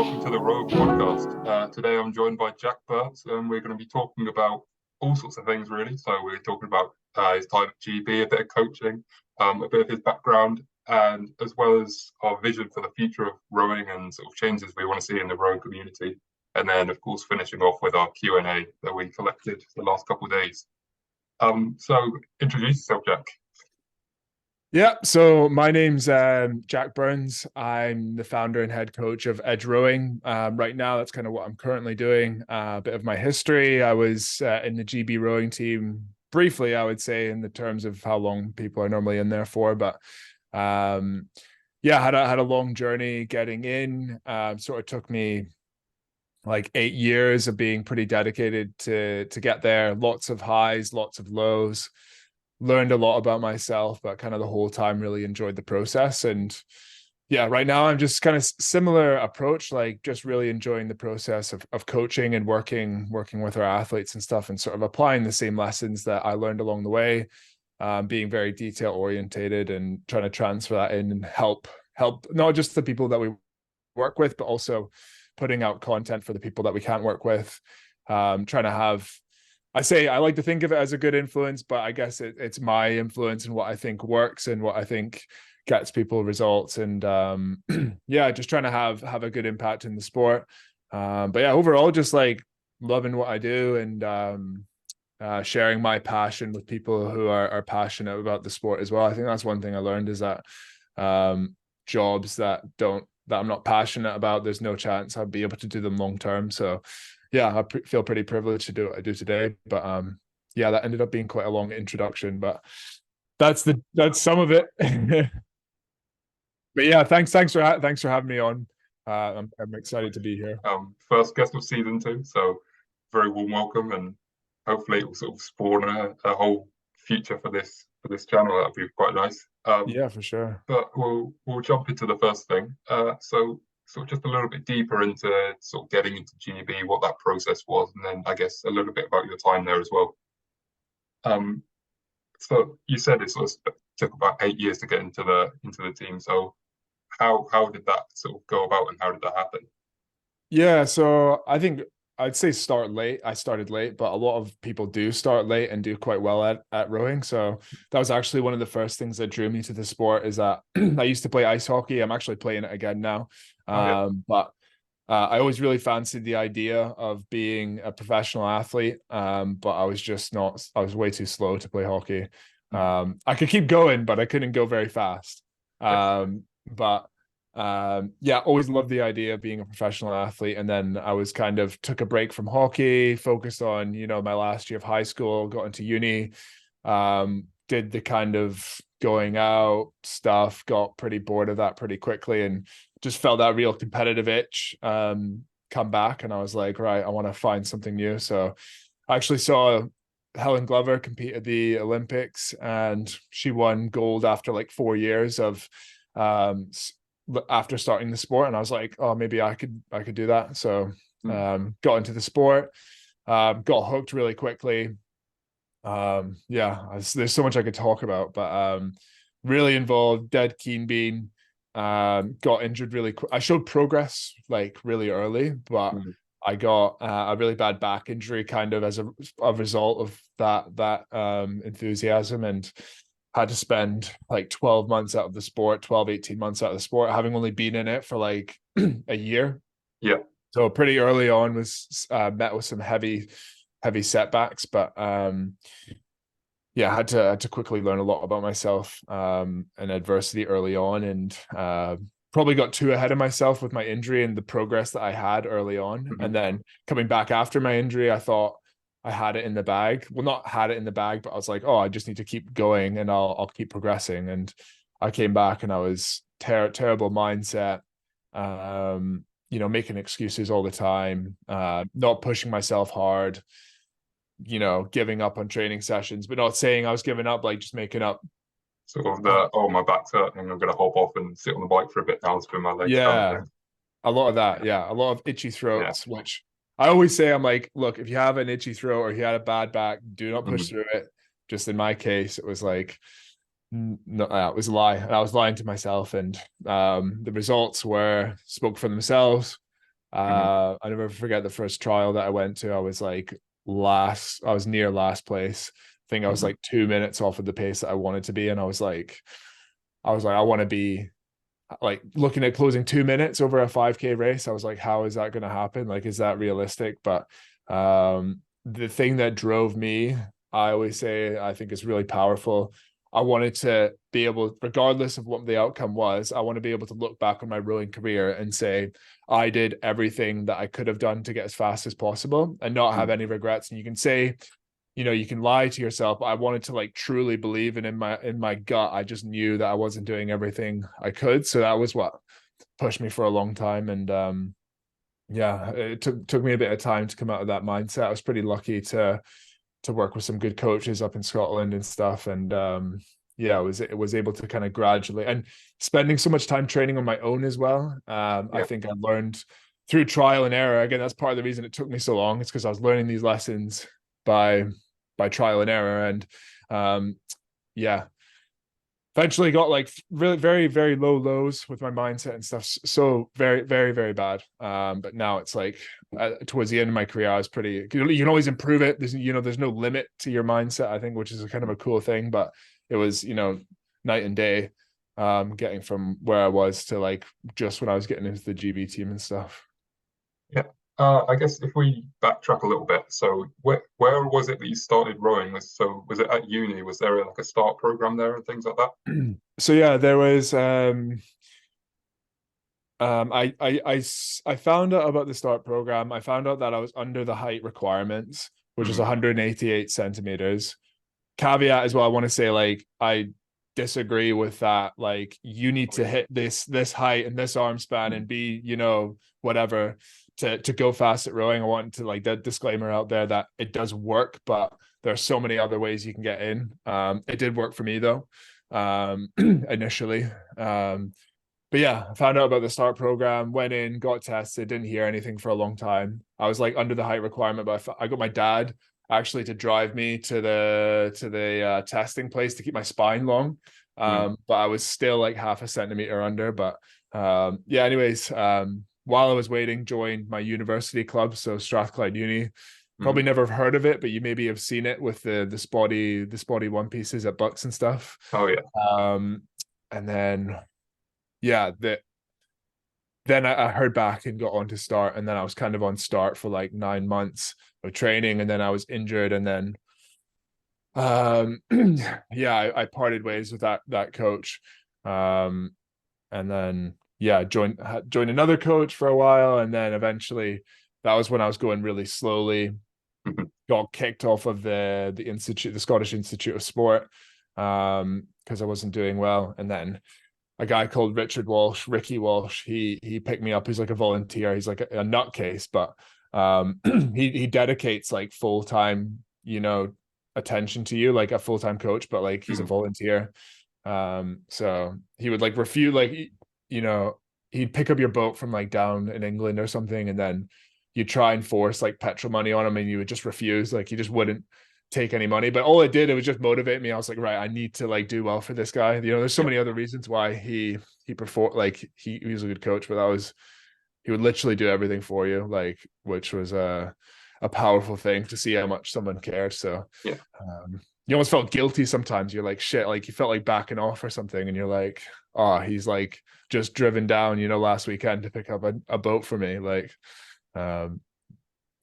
welcome to the Rowover podcast. Today I'm joined by Jack Burt, and we're going to be talking about all sorts of things, really. So we're talking about his time at GB, a bit of coaching, a bit of his background, and as well as our vision for the future of rowing and sort of changes we want to see in the rowing community. And then, of course, finishing off with our Q&A that we collected the last couple of days. So introduce yourself, Jack. Yeah, so my name's Jack Burns. I'm the founder and head coach of Edge Rowing. Right now, that's kind of what I'm currently doing. A bit of my history. I was in the GB rowing team briefly, I would say, in the terms of how long people are normally in there for. But yeah, had a long journey getting in. Sort of took me like 8 years of being pretty dedicated to get there. Lots of highs, lots of lows. Learned a lot about myself, but kind of the whole time really enjoyed the process. And yeah, right now I'm just kind of similar approach, like just really enjoying the process of coaching and working with our athletes and stuff, and sort of applying the same lessons that I learned along the way, being very detail orientated and trying to transfer that in and help not just the people that we work with, but also putting out content for the people that we can't work with, trying to have, I like to think of it as a good influence, but I guess it's my influence and what I think works and what I think gets people results. And yeah, just trying to have a good impact in the sport. But yeah, overall, just like loving what I do and sharing my passion with people who are passionate about the sport as well. I think that's one thing I learned, is that jobs that I'm not passionate about, there's no chance I'd be able to do them long term. So yeah, I feel pretty privileged to do what I do today. But yeah, that ended up being quite a long introduction, but that's some of it. But yeah, thanks for having me on. I'm excited to be here. First guest of season 2, so very warm welcome, and hopefully it will sort of spawn a whole future for this channel. That'd be quite nice. Yeah, for sure. But we'll jump into the first thing. So sort of just a little bit deeper into sort of getting into GB, what that process was, and then I guess a little bit about your time there as well. So you said it sort of took about 8 years to get into the team. So how did that sort of go about, and how did that happen? Yeah, so I think I'd say start late. I started late, but a lot of people do start late and do quite well at rowing. So that was actually one of the first things that drew me to the sport, is that I used to play ice hockey. I'm actually playing it again now. But I always really fancied the idea of being a professional athlete. But I was way too slow to play hockey. I could keep going, but I couldn't go very fast. But yeah, always loved the idea of being a professional athlete. And then I was kind of took a break from hockey, focused on, my last year of high school, got into uni, did the kind of going out stuff, got pretty bored of that pretty quickly, and just felt that real competitive itch come back. And I was like, right, I want to find something new. So I actually saw Helen Glover compete at the Olympics, and she won gold after like 4 years of after starting the sport. And I was like, oh, maybe I could do that. So got into the sport, got hooked really quickly. Yeah, there's so much I could talk about, but really involved, dead keen being. Got injured really quick. I showed progress like really early, but I got a really bad back injury kind of as a result of that enthusiasm, and had to spend like 12 months out of the sport, 18 months out of the sport, having only been in it for like a year. Yeah. So pretty early on was met with some heavy setbacks, but yeah, I had to quickly learn a lot about myself and adversity early on, and probably got too ahead of myself with my injury and the progress that I had early on. And then coming back after my injury, I thought I had it in the bag. Well, not had it in the bag, but I was like, oh, I just need to keep going and I'll keep progressing. And I came back and I was terrible mindset, making excuses all the time, not pushing myself hard, giving up on training sessions, but not saying I was giving up, like just making up. Sort of my back's hurting, I'm gonna hop off and sit on the bike for a bit now and spin my legs. Yeah, a lot of that. Yeah, a lot of itchy throats, which I always say, I'm like, look, if you have an itchy throat or you had a bad back, do not push through it. Just in my case, it was like, no, it was a lie. And I was lying to myself, and the results spoke for themselves. Hmm. I never forget the first trial that I went to. I was like last, I was near last place. I think I was Hmm. like 2 minutes off of the pace that I wanted to be. And I want to be like looking at closing 2 minutes over a 5K race. I was like, how is that going to happen? Like, is that realistic? But the thing that drove me, I always say, I think is really powerful. I wanted to be able, regardless of what the outcome was, I want to be able to look back on my rowing career and say, I did everything that I could have done to get as fast as possible and not have any regrets. And you can say, you can lie to yourself, but I wanted to like truly believe, and in my gut I just knew that I wasn't doing everything I could, so that was what pushed me for a long time. And yeah, it took me a bit of time to come out of that mindset. I was pretty lucky to work with some good coaches up in Scotland and stuff. And yeah, it was able to kind of gradually, and spending so much time training on my own as well. I Yeah. think I learned through trial and error. Again, that's part of the reason it took me so long. It's because I was learning these lessons by trial and error. And yeah, eventually got like really very, very low lows with my mindset and stuff. So very, very, very bad. But now it's like towards the end of my career, I was pretty, you can always improve it. There's no limit to your mindset, I think, which is a kind of a cool thing. But it was, night and day, getting from where I was to like just when I was getting into the GB team and stuff. Yeah. I guess if we backtrack a little bit, so where was it that you started rowing? Was it at uni? Was there like a start program there and things like that? So yeah, there was I found out about the start program. I found out that I was under the height requirements, which is Hmm. 188 centimeters. Caveat as well, I want to say, like, I disagree with that. Like, you need Oh to yeah. hit this height and this arm span and be, whatever, to go fast at rowing. I want to like that disclaimer out there that it does work, but there are so many other ways you can get in. It did work for me though, initially. But yeah, I found out about the start program, went in, got tested, didn't hear anything for a long time. I was like under the height requirement, but I got my dad actually to drive me to the testing place to keep my spine long. Mm. But I was still like half a centimeter under. But yeah, anyways, while I was waiting, joined my university club, so Strathclyde Uni. Probably Mm. never heard of it, but you maybe have seen it with the spotty one pieces at Bucks and stuff. Oh yeah. Um, and then yeah, then I heard back and got on to start, and then I was kind of on start for like 9 months of training, and then I was injured, and then yeah, I parted ways with that coach, um, and then yeah, joined another coach for a while, and then eventually that was when I was going really slowly. Got kicked off of the Scottish Institute of Sport, because I wasn't doing well, and then a guy called Ricky Walsh. He picked me up. He's like a volunteer. He's like a nutcase, but he dedicates like full time, attention to you, like a full time coach, but like he's a Mm. volunteer. So he would like refuse, like you know, he'd pick up your boat from like down in England or something, and then you try and force like petrol money on him, and you would just refuse. Like he just wouldn't take any money. But all it was just motivate me. I was like, right, I need to like do well for this guy. There's so Yeah. many other reasons why he performed, like he was a good coach, but he would literally do everything for you, like, which was a powerful thing to see how much someone cared. So Yeah. you almost felt guilty sometimes. You're like, shit, like you felt like backing off or something, and you're like, oh, he's like just driven down, last weekend to pick up a boat for me. Like, um,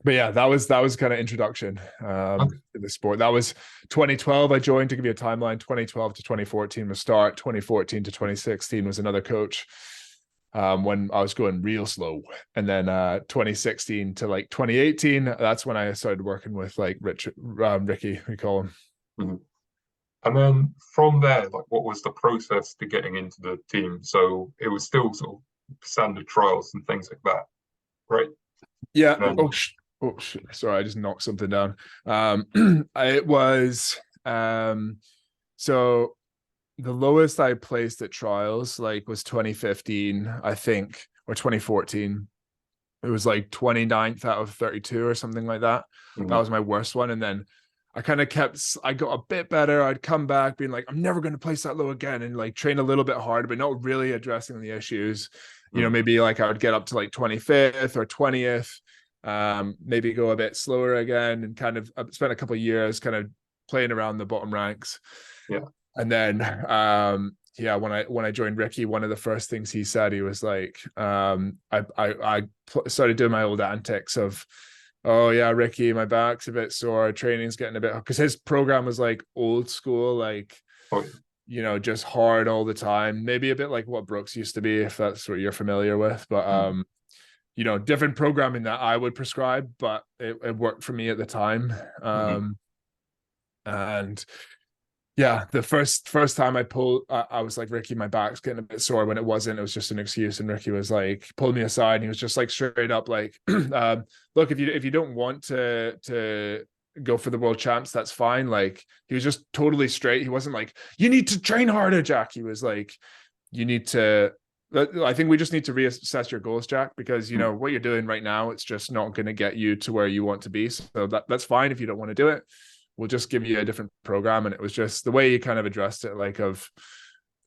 but yeah, that was kind of introduction Okay. to the sport. That was 2012. I joined, to give you a timeline. 2012 to 2014 was start. 2014 to 2016 was another coach. When I was going real slow, and then 2016 to like 2018, that's when I started working with like Ricky, we call him. Mhm. And then from there, like, what was the process to getting into the team? So it was still sort of standard trials and things like that, right? Yeah. And then, Oh, sorry, I just knocked something down. It was so the lowest I placed at trials like was 2015, I think, or 2014. It was like 29th out of 32 or something like that. That mhm. was my worst one. And then I got a bit better. I'd come back being like, I'm never going to place that low again, and like train a little bit harder, but not really addressing the issues. Mm. maybe like I would get up to like 25th or 20th, maybe go a bit slower again, and kind of spent a couple of years kind of playing around the bottom ranks. Yeah. And then yeah, when I joined Ricky, one of the first things he said, he was like, I started doing my old antics of, oh yeah, Ricky, my back's a bit sore, training's getting a bit, because his program was like old school, like, Oh, just hard all the time, maybe a bit like what Brooks used to be, if that's what you're familiar with. But mm. different programming that I would prescribe, but it worked for me at the time. Mm-hmm. And yeah, the first time I pulled, I was like, Ricky, my back's getting a bit sore, when it wasn't. It was just an excuse. And Ricky was like, pulled me aside, and he was just like straight up like, look, if you don't want to go for the world champs, that's fine. Like, he was just totally straight. He wasn't like, you need to train harder, Jack. He was like, you need to. I think we just need to reassess your goals, Jack, because what you're doing right now, it's just not going to get you to where you want to be. So that's fine if you don't want to do it. We'll just give you a different program. And it was just the way you kind of addressed it, like, of,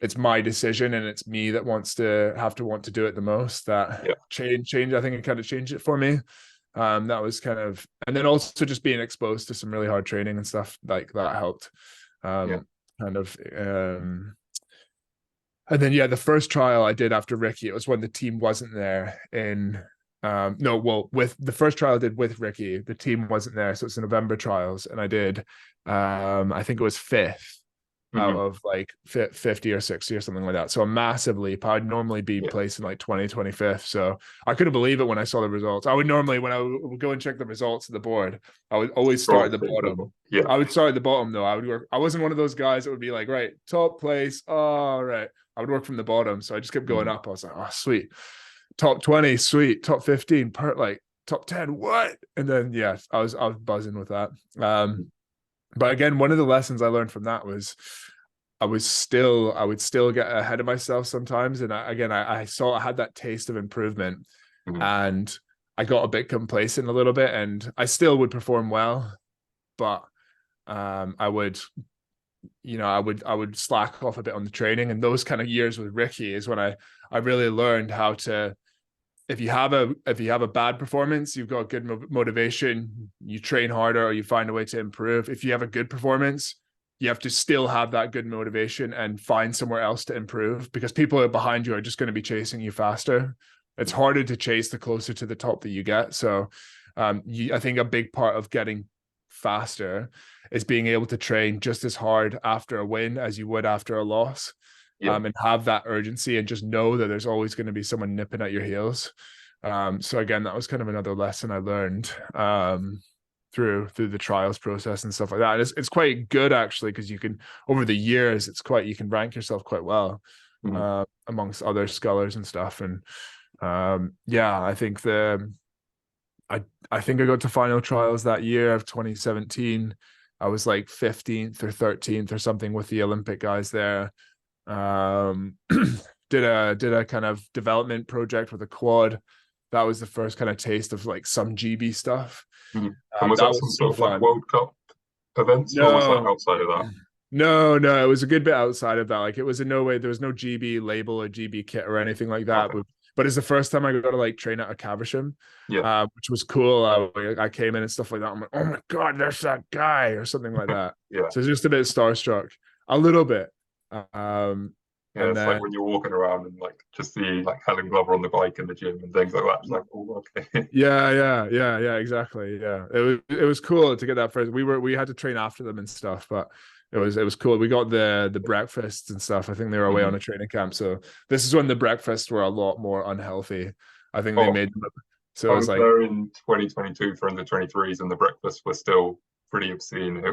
it's my decision and it's me that want to do it the most. That change. I think it kind of changed it for me. That was kind of, and then also just being exposed to some really hard training and stuff like that helped. Kind of. And then the first trial I did after Ricky, it was when the team wasn't there in with the first trial I did with Ricky, the team wasn't there, so it's the November trials, and I did I think it was fifth out of like 50 or 60 or something like that. So a massive leap. I'd normally be placing like 25th. So I couldn't believe it when I saw the results. I would normally, when I would go and check the results of the board, I would always start at the bottom. Yeah. I would start at the bottom though. I wasn't one of those guys that would be like, right, top place. All right. I would work from the bottom. So I just kept going up. I was like, oh, sweet. Top 20, sweet. Top 15, like top 10, what? And then I was buzzing with that. But again, one of the lessons I learned from that was I would still get ahead of myself sometimes. And I saw I had that taste of improvement, and I got a bit complacent a little bit, and I still would perform well, but I would slack off a bit on the training. And those kind of years with Ricky is when I really learned how to, if you have a bad performance, you've got good motivation, you train harder, or you find a way to improve. If you have a good performance, you have to still have that good motivation and find somewhere else to improve, because people behind you are just going to be chasing you faster. It's harder to chase the closer to the top that you get. So I think a big part of getting faster is being able to train just as hard after a win as you would after a loss. And have that urgency, and just know that there's always going to be someone nipping at your heels. So again, that was kind of another lesson I learned through the trials process and stuff like that. And it's quite good actually, because you can, over the years, you can rank yourself quite well amongst other scullers and stuff. And I think I think I got to final trials that year of 2017. I was like 15th or 13th or something with the Olympic guys there. Did a kind of development project with a quad. That was the first kind of taste of like some GB stuff. And was that some sort of fun. like World Cup events, or was that outside of that? No, it was a good bit outside of that. Like, it was in no way, there was no GB label or GB kit or anything like that. Okay. But it's the first time I got to like train at a Caversham, which was cool. I came in and stuff like that. I'm like, oh my God, there's that guy, or something like that. So it's just a bit starstruck, a little bit. It's like when you're walking around and like just see like Helen Glover on the bike in the gym and things like that. It's like, oh, okay. Yeah, exactly. Yeah, it was cool to get that first. We had to train after them and stuff, but it was cool. We got the breakfasts and stuff. I think they were away on a training camp, so this is when the breakfasts were a lot more unhealthy. I think they made them. So I was like, there in 2022 for under 23s, and the breakfasts were still pretty obscene.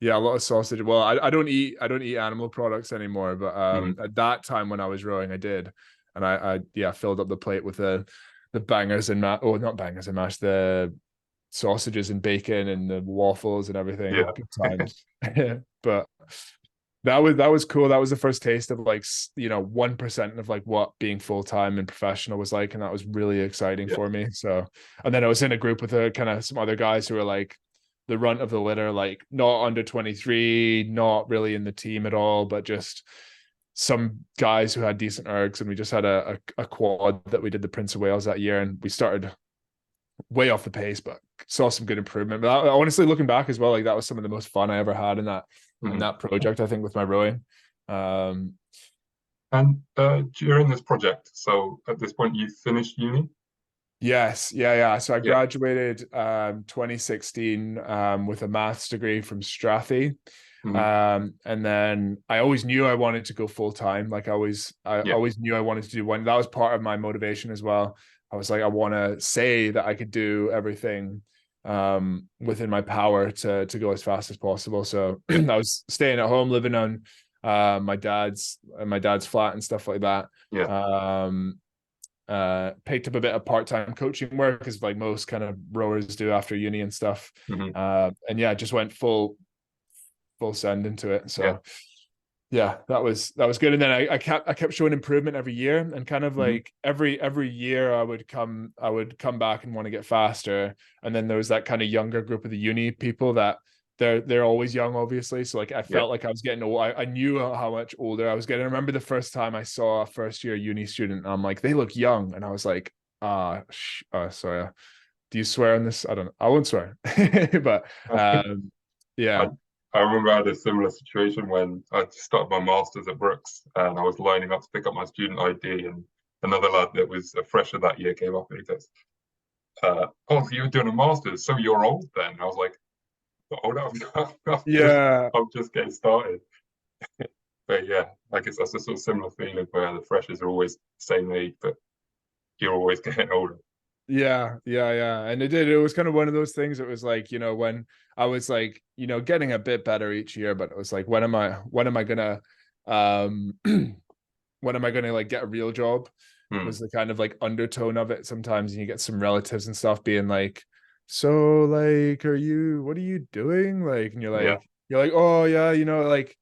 Yeah, a lot of sausage. Well, I don't eat animal products anymore, but at that time when I was rowing, I did, and I filled up the plate with the bangers and not bangers and mash, the sausages and bacon and the waffles and everything. Good times. But that was cool. That was the first taste of like 1% of like what being full-time and professional was like, and that was really exciting for me. So, and then I was in a group with kind of some other guys who were like the runt of the litter, like not under 23, not really in the team at all, but just some guys who had decent ergs, and we just had a quad that we did the Prince of Wales that year, and we started way off the pace, but saw some good improvement. But honestly, looking back as well, like that was some of the most fun I ever had in that project, I think, with my rowing. And during this project, so at this point you finished uni? Yes, yeah. So I Yeah. graduated 2016 with a maths degree from Strathie. Hmm. And then I always knew I wanted to go full time. Like I Yeah. always knew I wanted to do one. That was part of my motivation as well. I was like, I want to say that I could do everything within my power to go as fast as possible. So I was staying at home, living on my dad's flat and stuff like that. Yeah. Picked up a bit of part-time coaching work, as like most kind of rowers do after uni and stuff. Hmm. And yeah, just went full send into it. Yeah. So yeah, that was good. And then I kept showing improvement every year, and kind of Hmm. like every year I would come back and want to get faster. And then there was that kind of younger group of the uni people that they're always young, obviously. So like I Yeah. felt like I was getting old. I knew how much older I was getting. I remember the first time I saw a first year uni student, I'm like, they look young, and I was like, sorry. Do you swear on this? I don't know. I won't swear, but I, yeah. I remember I had a similar situation when I started my master's at Brooks and I was lining up to pick up my student ID, and another lad that was a fresher that year came up and he goes, "Oh, so you were doing a master's, so you're old then?" I was like, "Oh no, Yeah, I'm just getting started." But yeah, I guess that's a sort of similar feeling where the freshers are always the same age, but you're always getting older. yeah. And it was kind of one of those things. It was like, when I was like, getting a bit better each year, but it was like, when am I gonna um when am I gonna like get a real job? Hmm. Was the kind of like undertone of it sometimes, and you get some relatives and stuff being like, so like, what are you doing? Like, and Yeah. you're like, oh yeah, like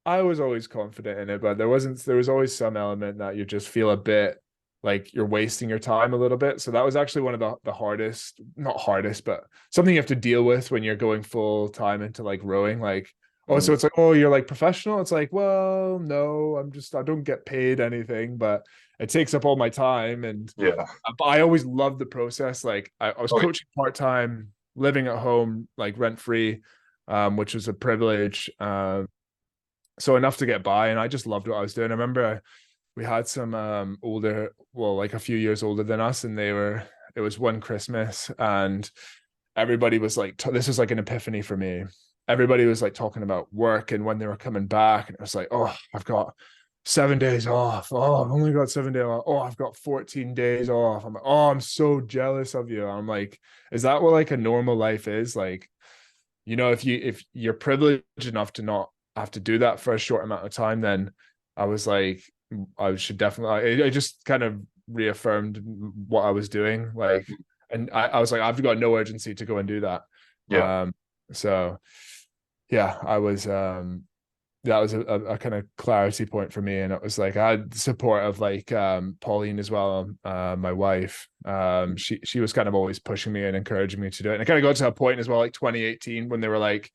I was always confident in it, but there was always some element that you just feel a bit like you're wasting your time a little bit. So that was actually one of the hardest, not hardest, but something you have to deal with when you're going full time into like rowing. Like, oh, so Hmm. it's like, oh, you're like professional. It's like, well, no, I don't get paid anything, but it takes up all my time. And Yeah. I always loved the process. Like I was Oh, yeah. coaching part-time, living at home, like rent free, which was a privilege. So enough to get by, and I just loved what I was doing. I remember we had some older, well, like a few years older than us, and it was one Christmas, and everybody was like, this was like an epiphany for me. Everybody was like talking about work and when they were coming back, and it was like, oh, I've got 7 days off. Oh, I've only got 7 days off. Oh, I've got 14 days off. I'm like, oh, I'm so jealous of you. I'm like, is that what like a normal life is? Like, if you're privileged enough to not have to do that for a short amount of time, then I was like, I should definitely. I just kind of reaffirmed what I was doing, like, and I was like, I've got no urgency to go and do that. Yeah. So yeah, I was that was a kind of clarity point for me, and it was like I had the support of like Pauline as well, my wife. She was kind of always pushing me and encouraging me to do it, and it kind of got to a point as well, like 2018, when they were like,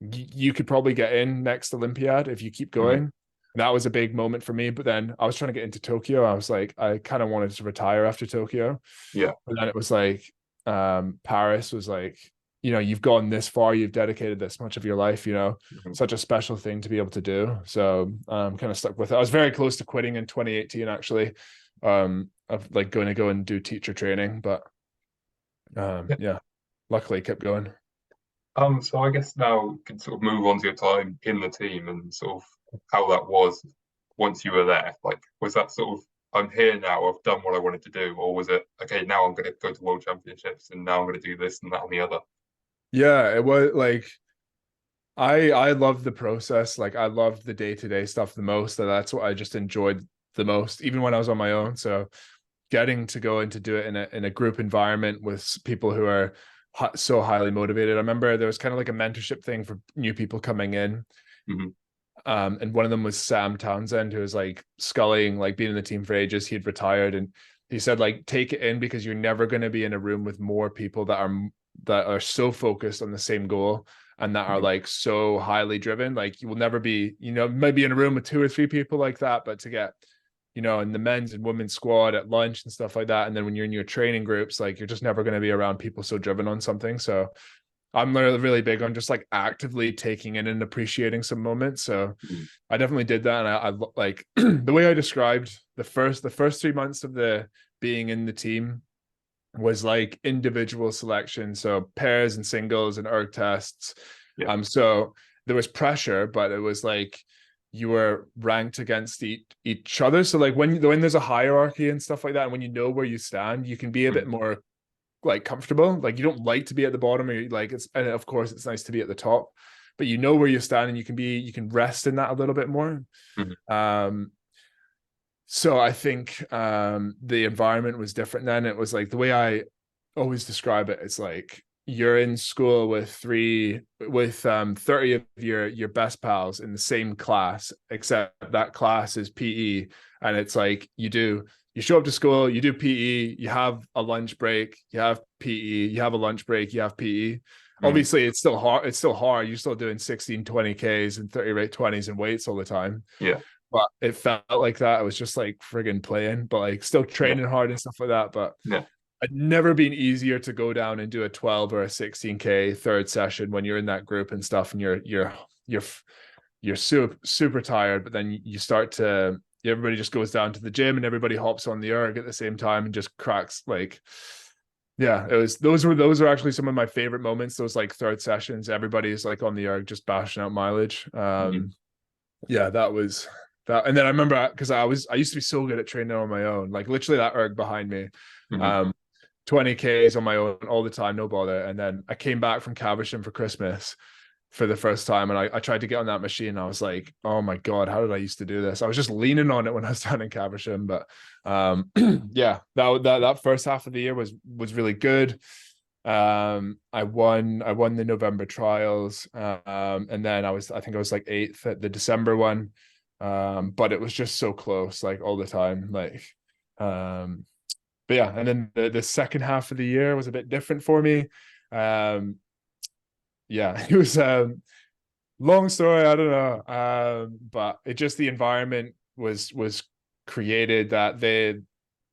you could probably get in next Olympiad if you keep Hmm. going. That was a big moment for me. But then I was trying to get into Tokyo. I was like, I kind of wanted to retire after Tokyo. Yeah. And then it was like, Paris was like, you've gone this far, you've dedicated this much of your life, Hmm. such a special thing to be able to do. So kind of stuck with it. I was very close to quitting in 2018, actually, of like going to go and do teacher training, but Yeah. yeah, luckily kept going. So I guess now we can sort of move on to your time in the team and sort of how that was once you were there. Like, was that sort of, I'm here now, I've done what I wanted to do, or was it, okay, now I'm going to go to World Championships and now I'm going to do this and that and the other? Yeah, it was like I love the process. Like I loved the day-to-day stuff the most. And that's what I just enjoyed the most, even when I was on my own. So getting to go and to do it in a group environment with people who are so highly motivated. I remember there was kind of like a mentorship thing for new people coming in. Hmm. And one of them was Sam Townsend, who was like scullying, like being in the team for ages. He'd retired, and he said, like, take it in, because you're never going to be in a room with more people that are that are so focused on the same goal and that are Mhm. like so highly driven. Like you will never be, maybe in a room with two or three people like that, but to get, in the men's and women's squad at lunch and stuff like that. And then when you're in your training groups, like you're just never going to be around people so driven on something. So I'm really, really big on just like actively taking in and appreciating some moments. So Mhm. I definitely did that. And I like the way I described the first 3 months of the being in the team was like individual selection. So pairs and singles and erg tests. Yeah. So there was pressure, but it was like you were ranked against each other. So like when there's a hierarchy and stuff like that, and when you know where you stand, you can be a bit Mhm. more like comfortable. Like you don't like to be at the bottom, or like it's, and of course it's nice to be at the top, but you know where you stand and you can rest in that a little bit more. Mhm. Um, so I think the environment was different then. It was like the way I always describe it, it's like you're in school with 30 of your best pals in the same class, except that class is PE. And it's like you show up to school, you do PE, you have a lunch break, you have PE, you have a lunch break, you have PE. Mhm. Obviously it's still hard. You're still doing 16 20Ks and 30 rate 20s and weights all the time, Yeah. but it felt like that. It was just like friggin' playing, but like still Yeah. training hard and stuff like that. But Yeah. it's never been easier to go down and do a 12 or a 16K third session when you're in that group and stuff, and you're super tired. But then you start to everybody just goes down to the gym and everybody hops on the erg at the same time and just cracks like. Yeah, it was those are actually some of my favorite moments. Those like third sessions, everybody's like on the erg just bashing out mileage. Mhm. Yeah, that was that. And then I remember because I used to be so good at training on my own, like literally that erg behind me. Mhm. Um, 20Ks on my own all the time, no bother. And then I came back from Caversham for Christmas for the first time, and I tried to get on that machine. And I was like, oh my God, how did I used to do this? I was just leaning on it when I was down in Caversham. But yeah, that first half of the year was really good. I won the November trials, and then I think I was like eighth at the December one. But it was just so close, like all the time, like but yeah, and then the second half of the year was a bit different for me. Um, yeah, it was long story, I don't know. But it just the environment was created that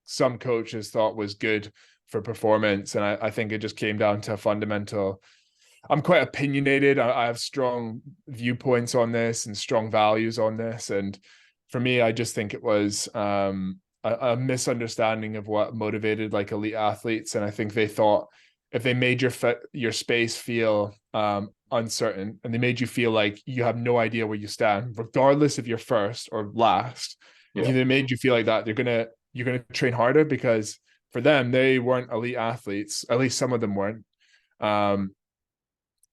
some coaches thought was good for performance, and I think it just came down to fundamental. I'm quite opinionated. I have strong viewpoints on this and strong values on this. And for me, I just think it was a misunderstanding of what motivated like elite athletes. And I think they thought if they made your space feel uncertain, and they made you feel like you have no idea where you stand, regardless if you're first or last, if Yeah. they made you feel like that, you're gonna train harder, because for them, they weren't elite athletes. At least some of them weren't. Um,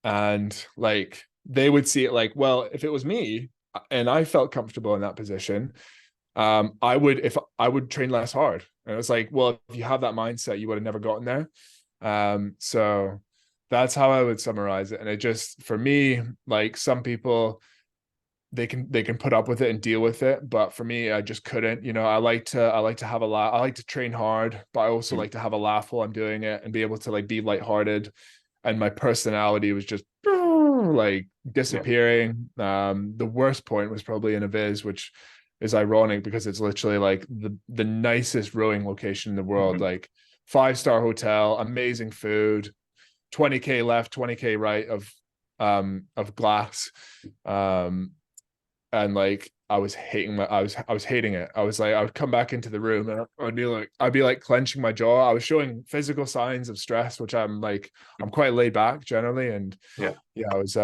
and like they would see it like, well, if it was me and I felt comfortable in that position, I would train less hard. And it was like, well, if you have that mindset, you would have never gotten there. So that's how I would summarize it. And it just, for me, like some people, they can put up with it and deal with it, but for me, I just couldn't. I like to have a laugh. I like to train hard, but I also Mhm. like to have a laugh while I'm doing it and be able to like be lighthearted. And my personality was just like Yeah. disappearing. The worst point was probably in a viz, which is ironic because it's literally like the nicest rowing location in the world, Mhm. like 5-star hotel, amazing food, 20K left, 20K right of glass. Um and like I was hating it. I was like, I would come back into the room and I'd be like clenching my jaw. I was showing physical signs of stress, which I'm quite laid back generally. And Yeah. yeah, I was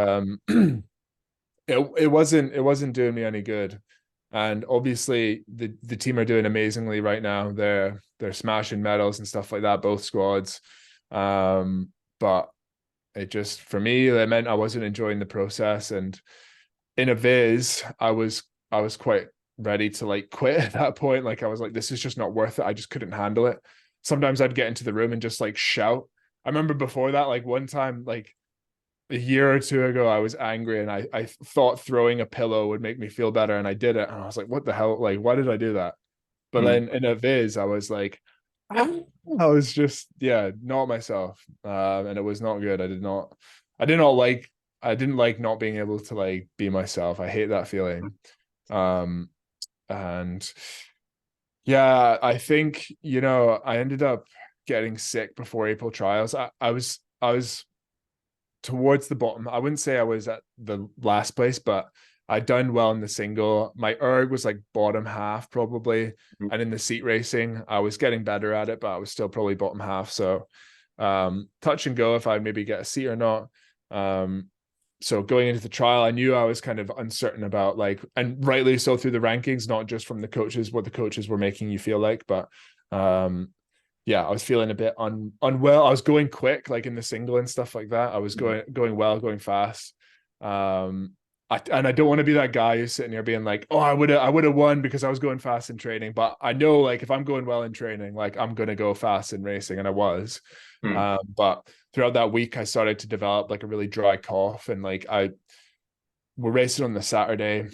it wasn't doing me any good. And obviously the team are doing amazingly right now. They're smashing medals and stuff like that, both squads. But it just, for me, that meant I wasn't enjoying the process. And in a viz, I was quite ready to like quit at that point. Like I was like, this is just not worth it. I just couldn't handle it. Sometimes I'd get into the room and just like shout. I remember before that, like one time, like a year or two ago, I was angry and I thought throwing a pillow would make me feel better, and I did it. And I was like, what the hell? Like, why did I do that? But Mhm. then in a viz, I was like, I was just, yeah, not myself. And it was not good. I didn't like not being able to like be myself. I hate that feeling. Um, and yeah, I think, I ended up getting sick before April trials. I was towards the bottom. I wouldn't say I was at the last place, but I done well in the single. My erg was like bottom half probably, and in the seat racing, I was getting better at it, but I was still probably bottom half. So, touch and go if I maybe get a seat or not. So going into the trial, I knew I was kind of uncertain about like, and rightly so through the rankings, not just from the coaches, what the coaches were making you feel like, but yeah, I was feeling a bit unwell. I was going quick, like in the single and stuff like that. I was going well, going fast. Um, and I don't want to be that guy who's sitting here being like, "Oh, I would have won because I was going fast in training." But I know, like, if I'm going well in training, like I'm gonna go fast in racing, and I was. Mm. But throughout that week, I started to develop like a really dry cough, and like we're racing on the Saturday,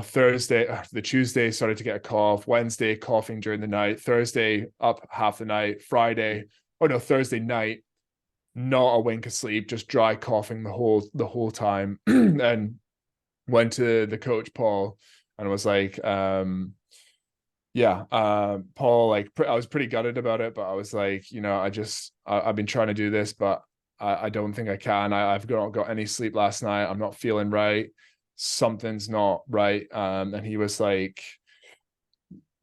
Thursday, the Tuesday started to get a cough, Wednesday coughing during the night, Thursday up half the night, Friday, oh no, Thursday night, not a wink of sleep, just dry coughing the whole time. And went to the coach Paul and was like, yeah, Paul, like I was pretty gutted about it, but I was like, I've been trying to do this, but I don't think I can. I've not got any sleep last night. I'm not feeling right. Something's not right. And he was like,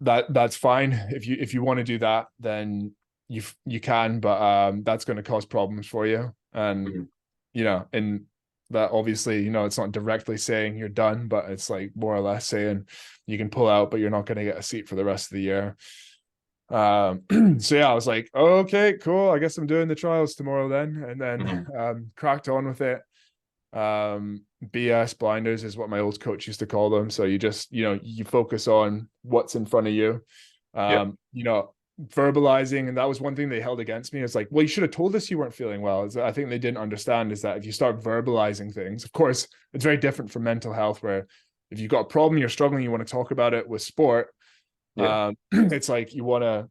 that's fine. If you want to do that, then you can, but that's going to cause problems for you. And Mm. and that obviously, it's not directly saying you're done, but it's like more or less saying you can pull out, but you're not going to get a seat for the rest of the year. So yeah, I was like, okay, cool. I guess I'm doing the trials tomorrow then, and then Mm. cracked on with it. BS blinders is what my old coach used to call them. So you just, you focus on what's in front of you. Yeah. Verbalizing, and that was one thing they held against me. It's like, well, you should have told us you weren't feeling well. I think they didn't understand is that if you start verbalizing things, of course, it's very different from mental health, where if you've got a problem, you're struggling, you want to talk about it. With sport, Yeah. it's like you want to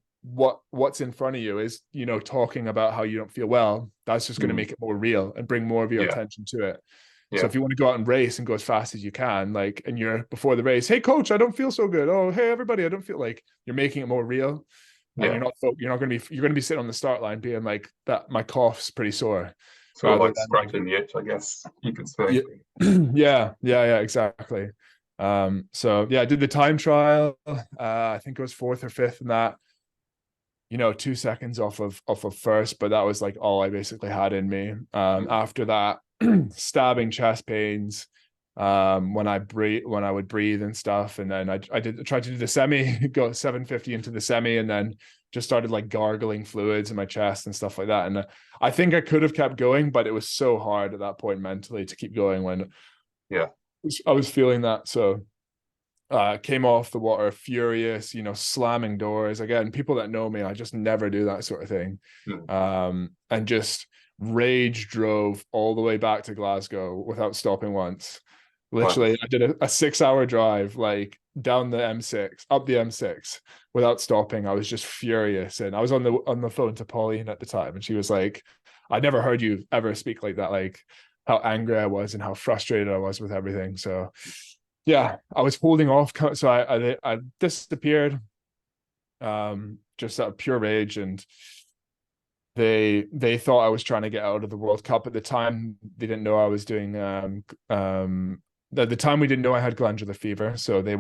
what's in front of you is talking about how you don't feel well. That's just going to Mm. make it more real and bring more of your Yeah. attention to it. So Yeah. if you want to go out and race and go as fast as you can, like, and you're before the race, hey coach, I don't feel so good. Oh, hey everybody, I don't feel, like, you're making it more real, and Yeah. you're not going to be you're going to be sitting on the start line being like that. My cough's pretty sore, Sort of rather like than like, scratching the itch, I guess you could say. yeah, yeah, exactly. So yeah, I did the time trial. I think it was fourth or fifth in that. 2 seconds off of first, but that was like all I basically had in me. Mm. After that, stabbing chest pains, when I would breathe and stuff, and then I tried to do the semi, go 750 into the semi, and then just started like gargling fluids in my chest and stuff like that. And I think I could have kept going, but it was so hard at that point mentally to keep going when Yeah. I was feeling that. So came off the water furious, slamming doors. Again, people that know me, I just never do that sort of thing. Mm. And just rage drove all the way back to Glasgow without stopping once. Wow. Literally, I did a 6 hour drive, like down the M6, up the M6 without stopping. I was just furious. And I was on the phone to Pauline at the time, and she was like, I never heard you ever speak like that, like how angry I was and how frustrated I was with everything. So yeah, I was holding off. So I disappeared, just out of pure rage, and they thought I was trying to get out of the World Cup at the time. They didn't know I was doing at the time we didn't know I had glandular fever, so they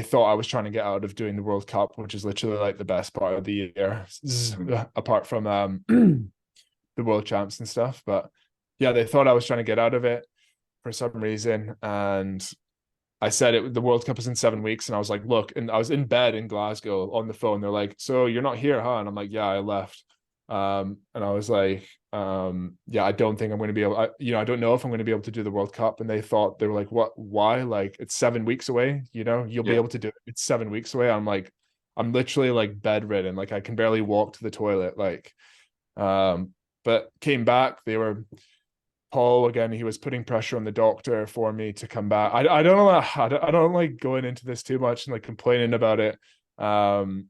thought I was trying to get out of doing the World Cup, which is literally like the best part of the year, Mm. apart from the world champs and stuff. But yeah, they thought I was trying to get out of it for some reason, and I said the World Cup is in 7 weeks, and I was like, look, and I was in bed in Glasgow on the phone. They're like, so you're not here, huh? And I'm like, yeah, I left. And I was like, yeah, I don't think I'm going to be able, I don't know if I'm going to be able to do the World Cup. And they were like, what, why? Like, it's 7 weeks away, you'll be Yeah. able to do it. It's 7 weeks away. I'm like, I'm literally like bedridden. Like I can barely walk to the toilet. Like, but came back. They were Paul again. He was putting pressure on the doctor for me to come back. I don't know. I don't like going into this too much and like complaining about it. But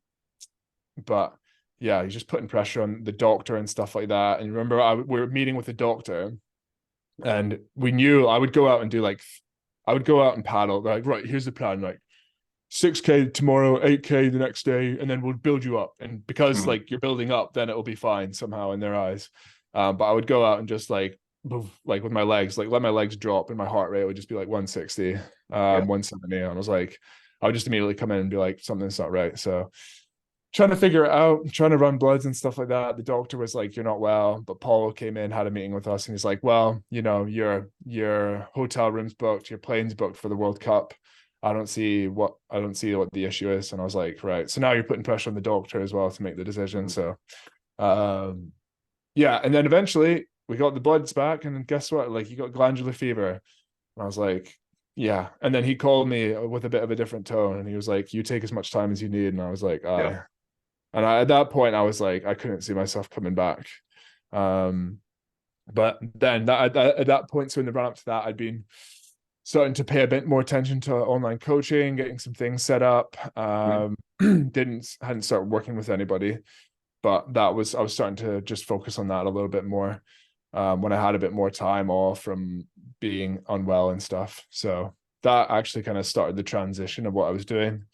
yeah, he's just putting pressure on the doctor and stuff like that. And remember, we were meeting with the doctor, and we knew I would go out and do like, I would go out and paddle. Like, right, here's the plan. Like, 6K tomorrow, 8K the next day, and then we'll build you up. And because Mm. like you're building up, then it'll be fine somehow in their eyes. But I would go out and just like with my legs, like let my legs drop, and my heart rate would just be like 160, Yeah. 170. And I was like, I would just immediately come in and be like, something's not right. So trying to figure it out, trying to run bloods and stuff like that. The doctor was like, "You're not well." But Paul came in, had a meeting with us, and he's like, "Well, you know, your hotel room's booked, your plane's booked for the World Cup. I don't see what the issue is." And I was like, "Right." So now you're putting pressure on the doctor as well to make the decision. Mm. So, um, yeah, and then eventually we got the bloods back, and then guess what? Like, you got glandular fever. And I was like, yeah. And then he called me with a bit of a different tone, and he was like, "You take as much time as you need." And I was like, Yeah. "Aye." And at that point, I was like, I couldn't see myself coming back. Um, but then at that point, so in the run up to that, I'd been starting to pay a bit more attention to online coaching, getting some things set up. Mm. Hadn't started working with anybody, but I was starting to just focus on that a little bit more when I had a bit more time off from being unwell and stuff. So that actually kind of started the transition of what I was doing.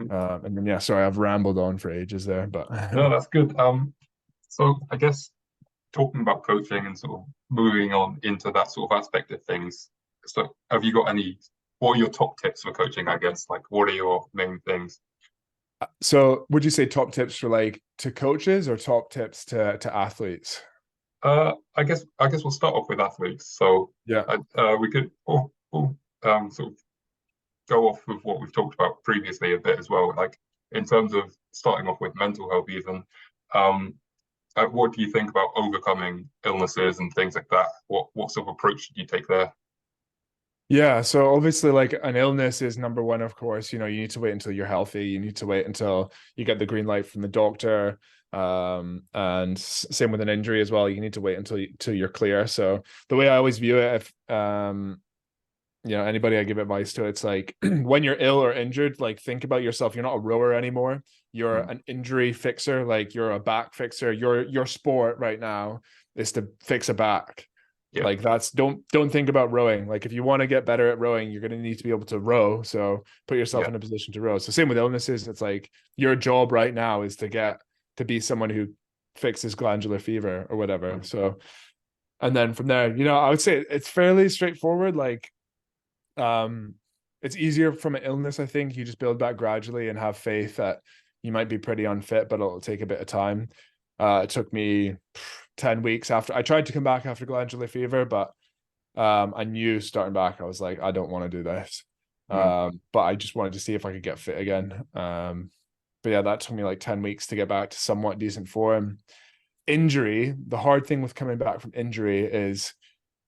Mm. And then yeah, sorry, I've rambled on for ages there, but No, that's good. So I guess talking about coaching and sort of moving on into that sort of aspect of things. So have you got any, what are your top tips for coaching, I guess? Like what are your main things? so would you say top tips for like to coaches or top tips to athletes? I guess we'll start off with athletes. So Yeah. we could sort of go off with what we've talked about previously a bit as well, like in terms of starting off with mental health even. Um, what do you think about overcoming illnesses and things like that? What sort of approach should you take there? Yeah, so obviously like an illness is number one, of course. You know, you need to wait until you're healthy. You need to wait until you get the green light from the doctor. And same with an injury as well. You need to wait until you're clear. So the way I always view it, if you know, anybody I give advice to, it's like when you're ill or injured, like think about yourself. You're not a rower anymore. You're Mm. an injury fixer, like you're a back fixer. Your sport right now is to fix a back. Yeah, Like that's don't think about rowing. Like if you want to get better at rowing, you're going to need to be able to row. So put yourself yeah, in a position to row. So same with illnesses. It's like your job right now is to be someone who fixes glandular fever or whatever. mm, So and then from there, you know, I would say it's fairly straightforward. Like um, it's easier from an illness, I think. You just build back gradually and have faith that you might be pretty unfit, but it'll take a bit of time. It took me 10 weeks after I tried to come back after glandular fever, but I knew starting back, I was like, I don't want to do this. mm, But I just wanted to see if I could get fit again. But yeah, that took me like 10 weeks to get back to somewhat decent form. Injury, the hard thing with coming back from injury is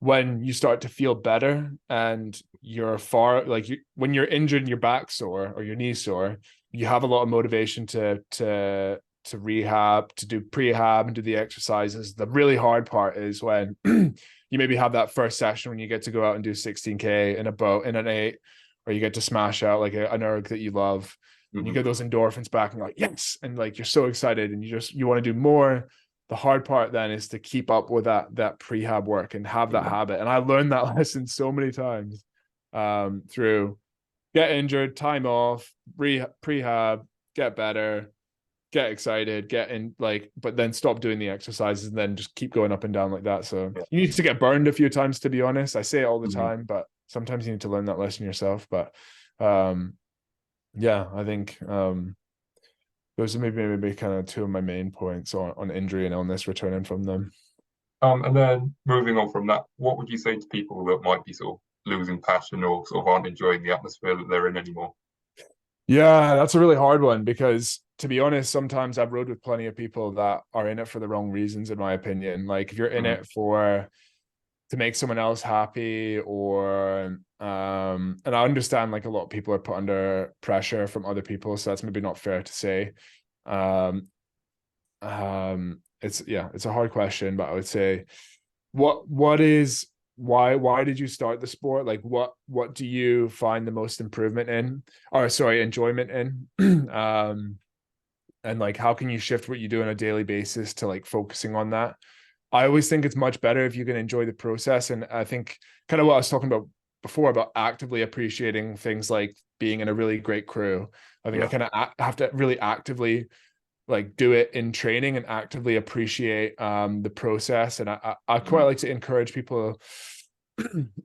when you start to feel better and you're far like when you're injured and your back sore or your knee sore, you have a lot of motivation to rehab, to do prehab and do the exercises. The really hard part is when you maybe have that first session when you get to go out and do 16K in a boat in an 8, or you get to smash out like an erg that you love, and you mhm, get those endorphins back and you're like, yes, and like you're so excited and you want to do more. The hard part then is to keep up with that prehab work and have that yeah, habit. And I learned that lesson so many times through get injured, time off, prehab, get better, get excited, get in like, but then stop doing the exercises and then just keep going up and down like that. So yeah, you need to get burned a few times, to be honest. I say it all the mhm. time, but sometimes you need to learn that lesson yourself. But um yeah, I think those are maybe kind of two of my main points on injury and illness returning from them. And then moving on from that, what would you say to people that might be sort of losing passion or sort of aren't enjoying the atmosphere that they're in anymore? Yeah, that's a really hard one because to be honest, sometimes I've rode with plenty of people that are in it for the wrong reasons, in my opinion. Like if you're in Mm, it for to make someone else happy or and I understand like a lot of people are put under pressure from other people, so that's maybe not fair to say. Um it's yeah, it's a hard question, but I would say what is why did you start the sport? Like what do you find the most improvement in, or sorry, enjoyment in? and like how can you shift what you do on a daily basis to like focusing on that. I always think it's much better if you can enjoy the process. And I think kind of what I was talking about before about actively appreciating things like being in a really great crew. I think I Yeah. kind of have to really actively like do it in training and actively appreciate the process. And I quite Mm-hmm. like to encourage people,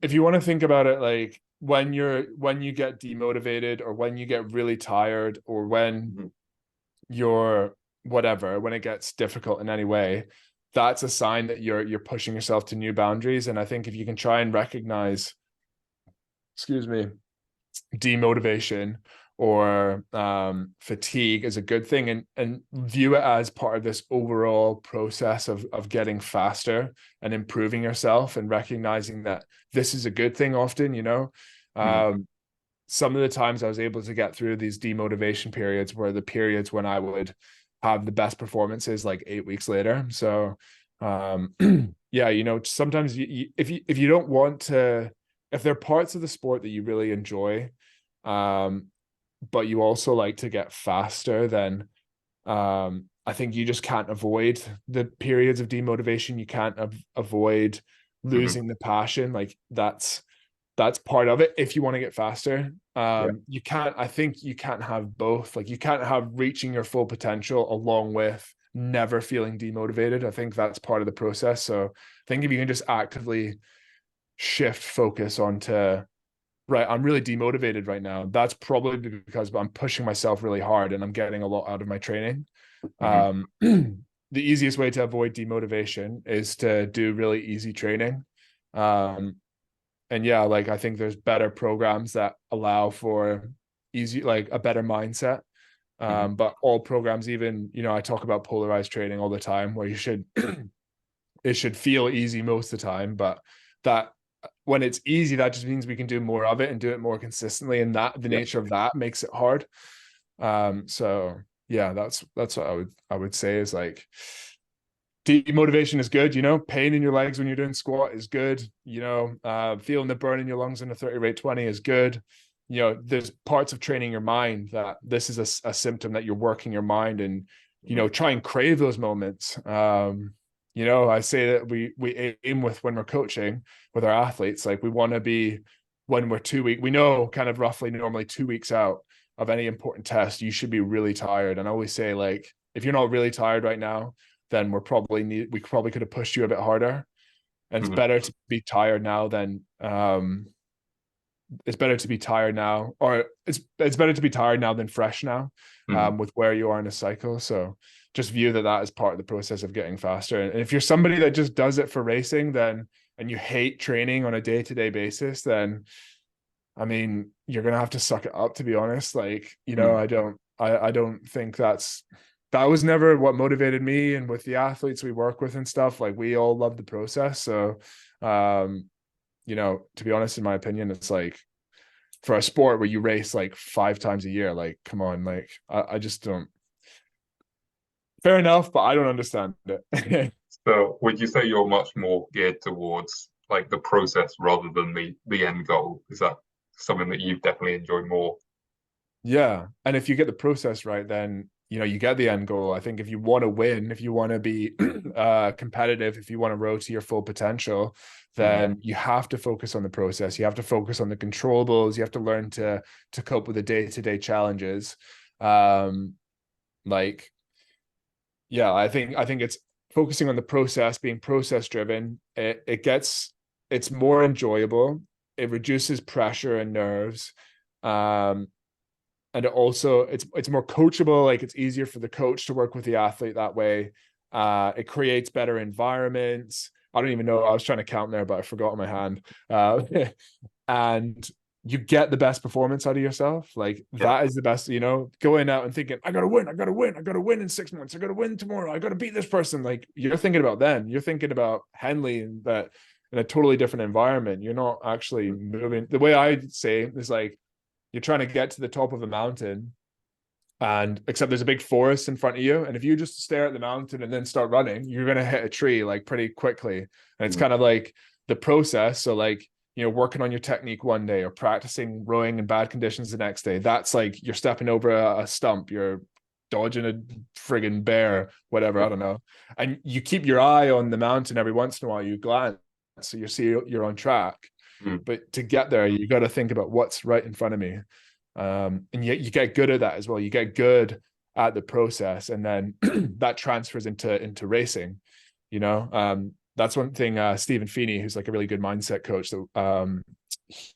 if you want to think about it, like when you get demotivated or when you get really tired or when Mm-hmm. you're whatever, when it gets difficult in any way, that's a sign that you're pushing yourself to new boundaries. And I think if you can try and recognize, excuse me, demotivation or fatigue as a good thing, and view it as part of this overall process of getting faster and improving yourself, and recognizing that this is a good thing often, Mm-hmm. some of the times I was able to get through these demotivation periods were the periods when I would have the best performances like 8 weeks later. So um yeah, sometimes if you don't want to, if there are parts of the sport that you really enjoy, um but you also like to get faster, then I think you just can't avoid the periods of demotivation. You can't avoid Mm-hmm. losing the passion. Like that's part of it if you want to get faster. Yeah. You can't, I think you can't have both. Like you can't have reaching your full potential along with never feeling demotivated. I think that's part of the process. So I think if you can just actively shift focus onto, right, I'm really demotivated right now, that's probably because I'm pushing myself really hard and I'm getting a lot out of my training. Mm-hmm. The easiest way to avoid demotivation is to do really easy training. um, and yeah, like I think there's better programs that allow for easy, like a better mindset. Mm-hmm. But all programs, even, I talk about polarized training all the time, where you should it should feel easy most of the time, but that when it's easy, that just means we can do more of it and do it more consistently, and that the Yeah. nature of that makes it hard. So yeah, that's what I would say is like demotivation is good, pain in your legs when you're doing squat is good, feeling the burn in your lungs in a 30 rate 20 is good. There's parts of training your mind that this is a symptom that you're working your mind, and Mm-hmm. try and crave those moments. I say that we aim with, when we're coaching with our athletes, like we want to be, when we're 2 weeks, we know kind of roughly normally 2 weeks out of any important test, you should be really tired. And I always say, like, if you're not really tired right now, then we probably could have pushed you a bit harder. And Mm-hmm. it's better to be tired now, or it's better to be tired now than fresh now, Mm-hmm. with where you are in a cycle. So just view that as part of the process of getting faster. And if you're somebody that just does it for racing, then, and you hate training on a day-to-day basis, then I mean, you're gonna have to suck it up, to be honest. Like, Mm-hmm. I don't think that was never what motivated me. And with the athletes we work with and stuff, like we all love the process. So, um, to be honest, in my opinion, it's like, for a sport where you race like 5 times a year, like, come on, like I just don't. Fair enough, but I don't understand it. So would you say you're much more geared towards like the process rather than the end goal? Is that something that you definitely enjoy more? Yeah. And if you get the process right, then you get the end goal. I think if you want to win, if you want to be competitive, if you want to row to your full potential, Mm-hmm. then you have to focus on the process. You have to focus on the controllables. You have to learn to cope with the day-to-day challenges. Um, like, yeah, I think it's focusing on the process, being process driven. It's more enjoyable. It reduces pressure and nerves. Um, and it's more coachable. Like, it's easier for the coach to work with the athlete that way. It creates better environments. I don't even know, I was trying to count there, but I forgot my hand. And you get the best performance out of yourself. Like, Yeah. that is the best, going out and thinking, I gotta win, I gotta win, I gotta win in 6 months, I gotta win tomorrow, I gotta beat this person. Like, you're thinking about them, you're thinking about Henley, and that in a totally different environment. You're not actually moving. The way I say is like, you're trying to get to the top of a mountain, and except there's a big forest in front of you, and if you just stare at the mountain and then start running, you're going to hit a tree like pretty quickly. And it's Mm-hmm. kind of like the process. So like, working on your technique one day or practicing rowing in bad conditions the next day, that's like you're stepping over a stump, you're dodging a friggin' bear, whatever, I don't know. And you keep your eye on the mountain every once in a while, you glance, so you see you're on track. Mm. But to get there, you got to think about what's right in front of me. And yet you get good at that as well. You get good at the process, and then that transfers into racing. That's one thing. Stephen Feeney, who's like a really good mindset coach, that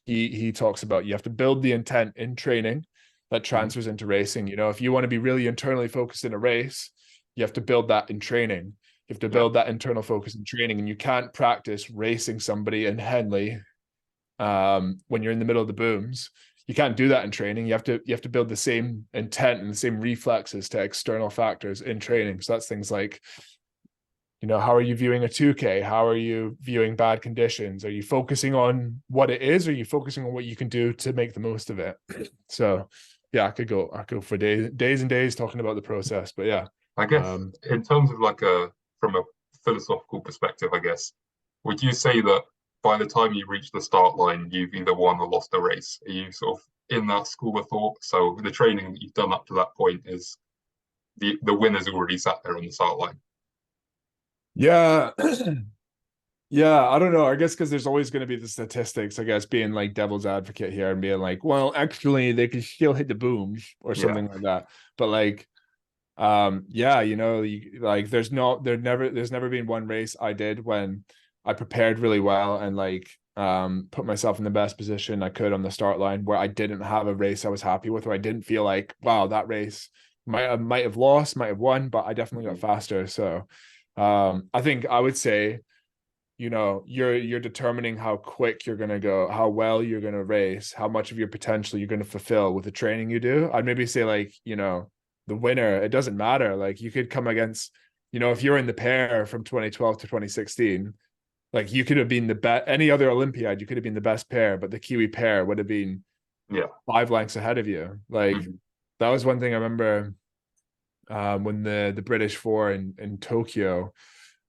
he talks about. You have to build the intent in training that transfers into racing. If you want to be really internally focused in a race, you have to build that in training. You have to build that internal focus in training, and you can't practice racing somebody in Henley when you're in the middle of the booms. You can't do that in training. You have to build the same intent and the same reflexes to external factors in training. So that's things like, how are you viewing a 2K? How are you viewing bad conditions? Are you focusing on what it is, or are you focusing on what you can do to make the most of it? So yeah, I could go for days and days talking about the process, but yeah. I guess in terms of from a philosophical perspective, I guess, would you say that by the time you reach the start line, you've either won or lost a race? Are you sort of in that school of thought? So the training that you've done up to that point is the winner's already sat there on the start line. Yeah. Yeah, I don't know. I guess because there's always going to be the statistics, I guess, being like devil's advocate here and being like, well, actually, they could still hit the booms or something like that. But like, yeah, there's never been one race I did when I prepared really well and put myself in the best position I could on the start line, where I didn't have a race I was happy with, where I didn't feel like, wow, that race might have lost, might have won, but I definitely got faster. So I think I would say, you're determining how quick you're going to go, how well you're going to race, how much of your potential you're going to fulfill with the training you do. I'd maybe say the winner, it doesn't matter. Like you could come against, if you're in the pair from 2012 to 2016, like you could have been the best, any other Olympiad, you could have been the best pair, but the Kiwi pair would have been 5 lengths ahead of you. Like that was one thing I remember when the British four in Tokyo,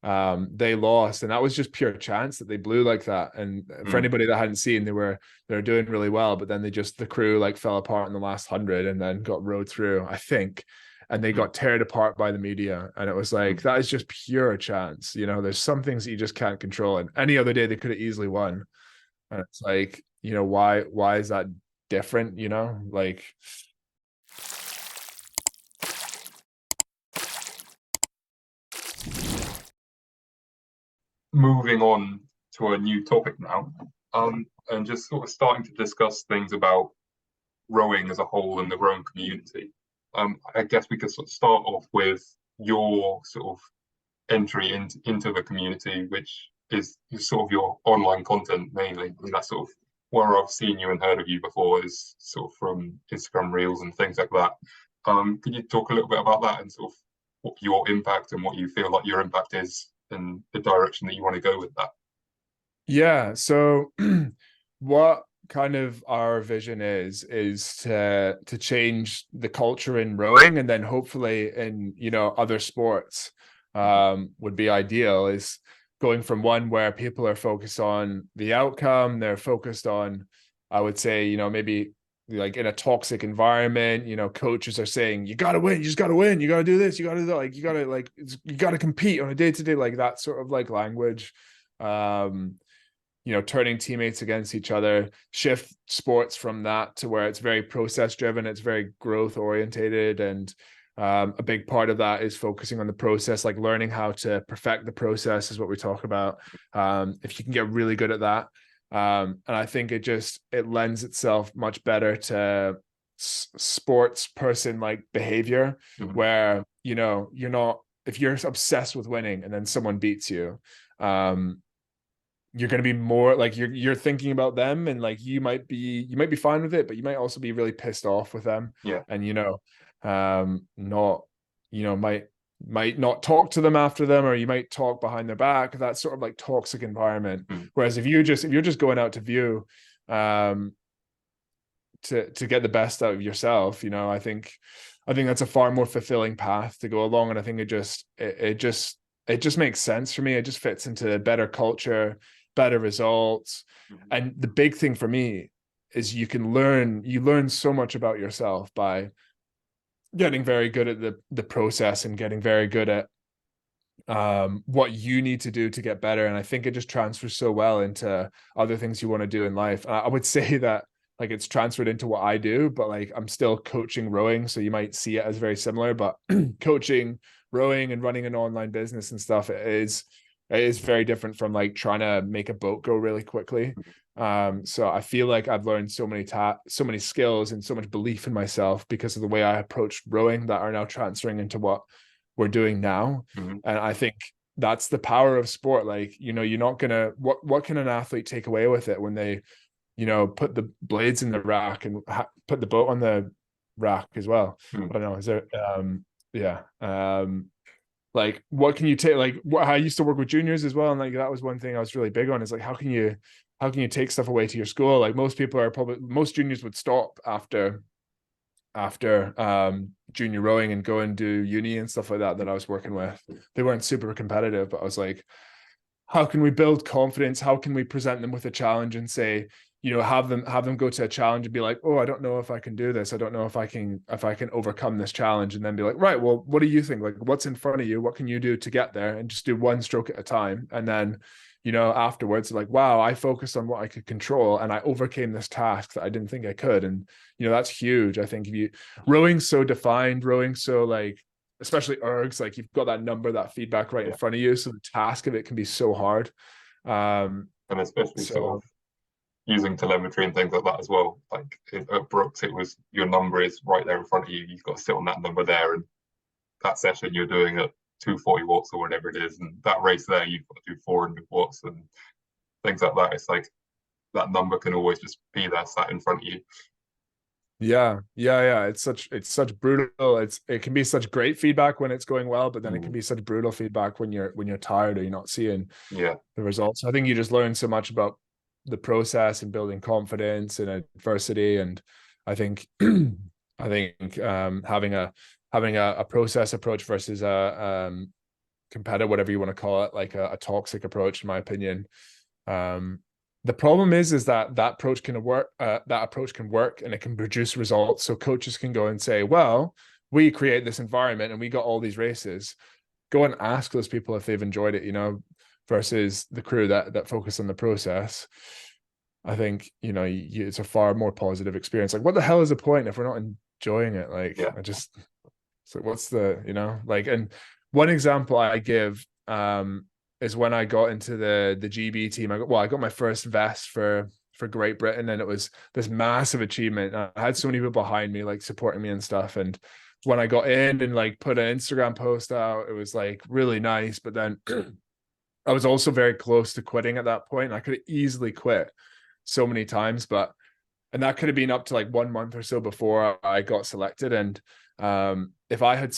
they lost, and that was just pure chance that they blew like that. And for anybody that hadn't seen, they were doing really well, but then the crew fell apart in the last 100 and then got rode through, I think, and they got teared apart by the media. And it was like, that is just pure chance. There's some things that you just can't control, and any other day they could have easily won. And it's like, why is that different? Like, moving on to a new topic now, and just sort of starting to discuss things about rowing as a whole and the rowing community. I guess we could sort of start off with your sort of entry into the community, which is sort of your online content mainly. And that's sort of where I've seen you and heard of you before, is sort of from Instagram Reels and things like that. Could you talk a little bit about that and sort of what your impact and what you feel like your impact is and the direction that you want to go with that? Yeah. So what kind of our vision is to change the culture in rowing, and then hopefully in, other sports, would be ideal, is going from one where people are focused on the outcome. They're focused on, I would say, maybe like in a toxic environment, coaches are saying, you got to win, you just got to win, you got to do this, you got to do that, you got to compete on a day-to-day, like that sort of language. Turning teammates against each other, shift sports from that to where it's very process driven, it's very growth orientated. And a big part of that is focusing on the process, like learning how to perfect the process is what we talk about. If you can get really good at that. And I think it lends itself much better to sports person like behavior, where, you're not, if you're obsessed with winning and then someone beats you, you're going to be more like you're thinking about them, and like you might be fine with it, but you might also be really pissed off with them. And not might not talk to them after them, or you might talk behind their back. That sort of like toxic environment. Whereas if you're just going out to view, to get the best out of yourself, I think that's a far more fulfilling path to go along. And I think it just makes sense for me. It just fits into better culture, better results. And the big thing for me is you learn so much about yourself by getting very good at the process and getting very good at what you need to do to get better. And I think it just transfers so well into other things you want to do in life. I would say that like it's transferred into what I do, but like I'm still coaching rowing, so you might see it as very similar. But coaching rowing and running an online business and stuff is very different from like trying to make a boat go really quickly. So I feel like I've learned so many skills and so much belief in myself because of the way I approached rowing that are now transferring into what we're doing now. Mm-hmm. And I think that's the power of sport. Like, you know, you're not gonna what can an athlete take away with it when they, you know, put the blades in the rack and put the boat on the rack as well? Mm-hmm. I don't know. Is there yeah. Like what can you take, like I used to work with juniors as well, and like that was one thing I was really big on, is like how can you take stuff away to your school? Like most juniors would stop after junior rowing and go and do uni and stuff like that I was working with. They weren't super competitive, but I was like, how can we build confidence? How can we present them with a challenge and say, you know, have them go to a challenge and be like, oh, I don't know if I can do this. I don't know if I can overcome this challenge. And then be like, right, well, what do you think? Like, what's in front of you? What can you do to get there? And just do one stroke at a time. And then, you know, afterwards, like, wow, I focused on what I could control and I overcame this task that I didn't think I could. And, you know, that's huge. I think if you rowing's so defined, rowing so like, especially ergs, like you've got that number, that feedback right in front of you. So the task of it can be so hard. And especially sort So of using telemetry and things like that as well. Like at Brooks, it was your number is right there in front of you. You've got to sit on that number there, and that session you're doing at 240 watts or whatever it is, and that race there you've got to do 400 watts and things like that. It's like that number can always just be there, sat in front of you. yeah. It's such brutal. It can be such great feedback when it's going well, but then it can Mm. be such brutal feedback when you're tired or you're not seeing Yeah. the results. I think you just learn so much about the process and building confidence and adversity. And I think I think having a process approach versus a competitive, whatever you want to call it, like a toxic approach, in my opinion. The problem is that approach can work. That approach can work and it can produce results. So coaches can go and say, well, we create this environment and we got all these races. Go and ask those people if they've enjoyed it, you know, versus the crew that focus on the process. I think, you know, it's a far more positive experience. Like, what the hell is the point if we're not enjoying it? Like, Yeah. so what's the, you know, like, and one example I give is when I got into the GB team. I got my first vest for Great Britain, and it was this massive achievement. I had so many people behind me, like supporting me and stuff. And when I got in and like put an Instagram post out, it was like really nice. But then I was also very close to quitting at that point. I could have easily quit so many times, and that could have been up to like 1 month or so before I got selected. And if I had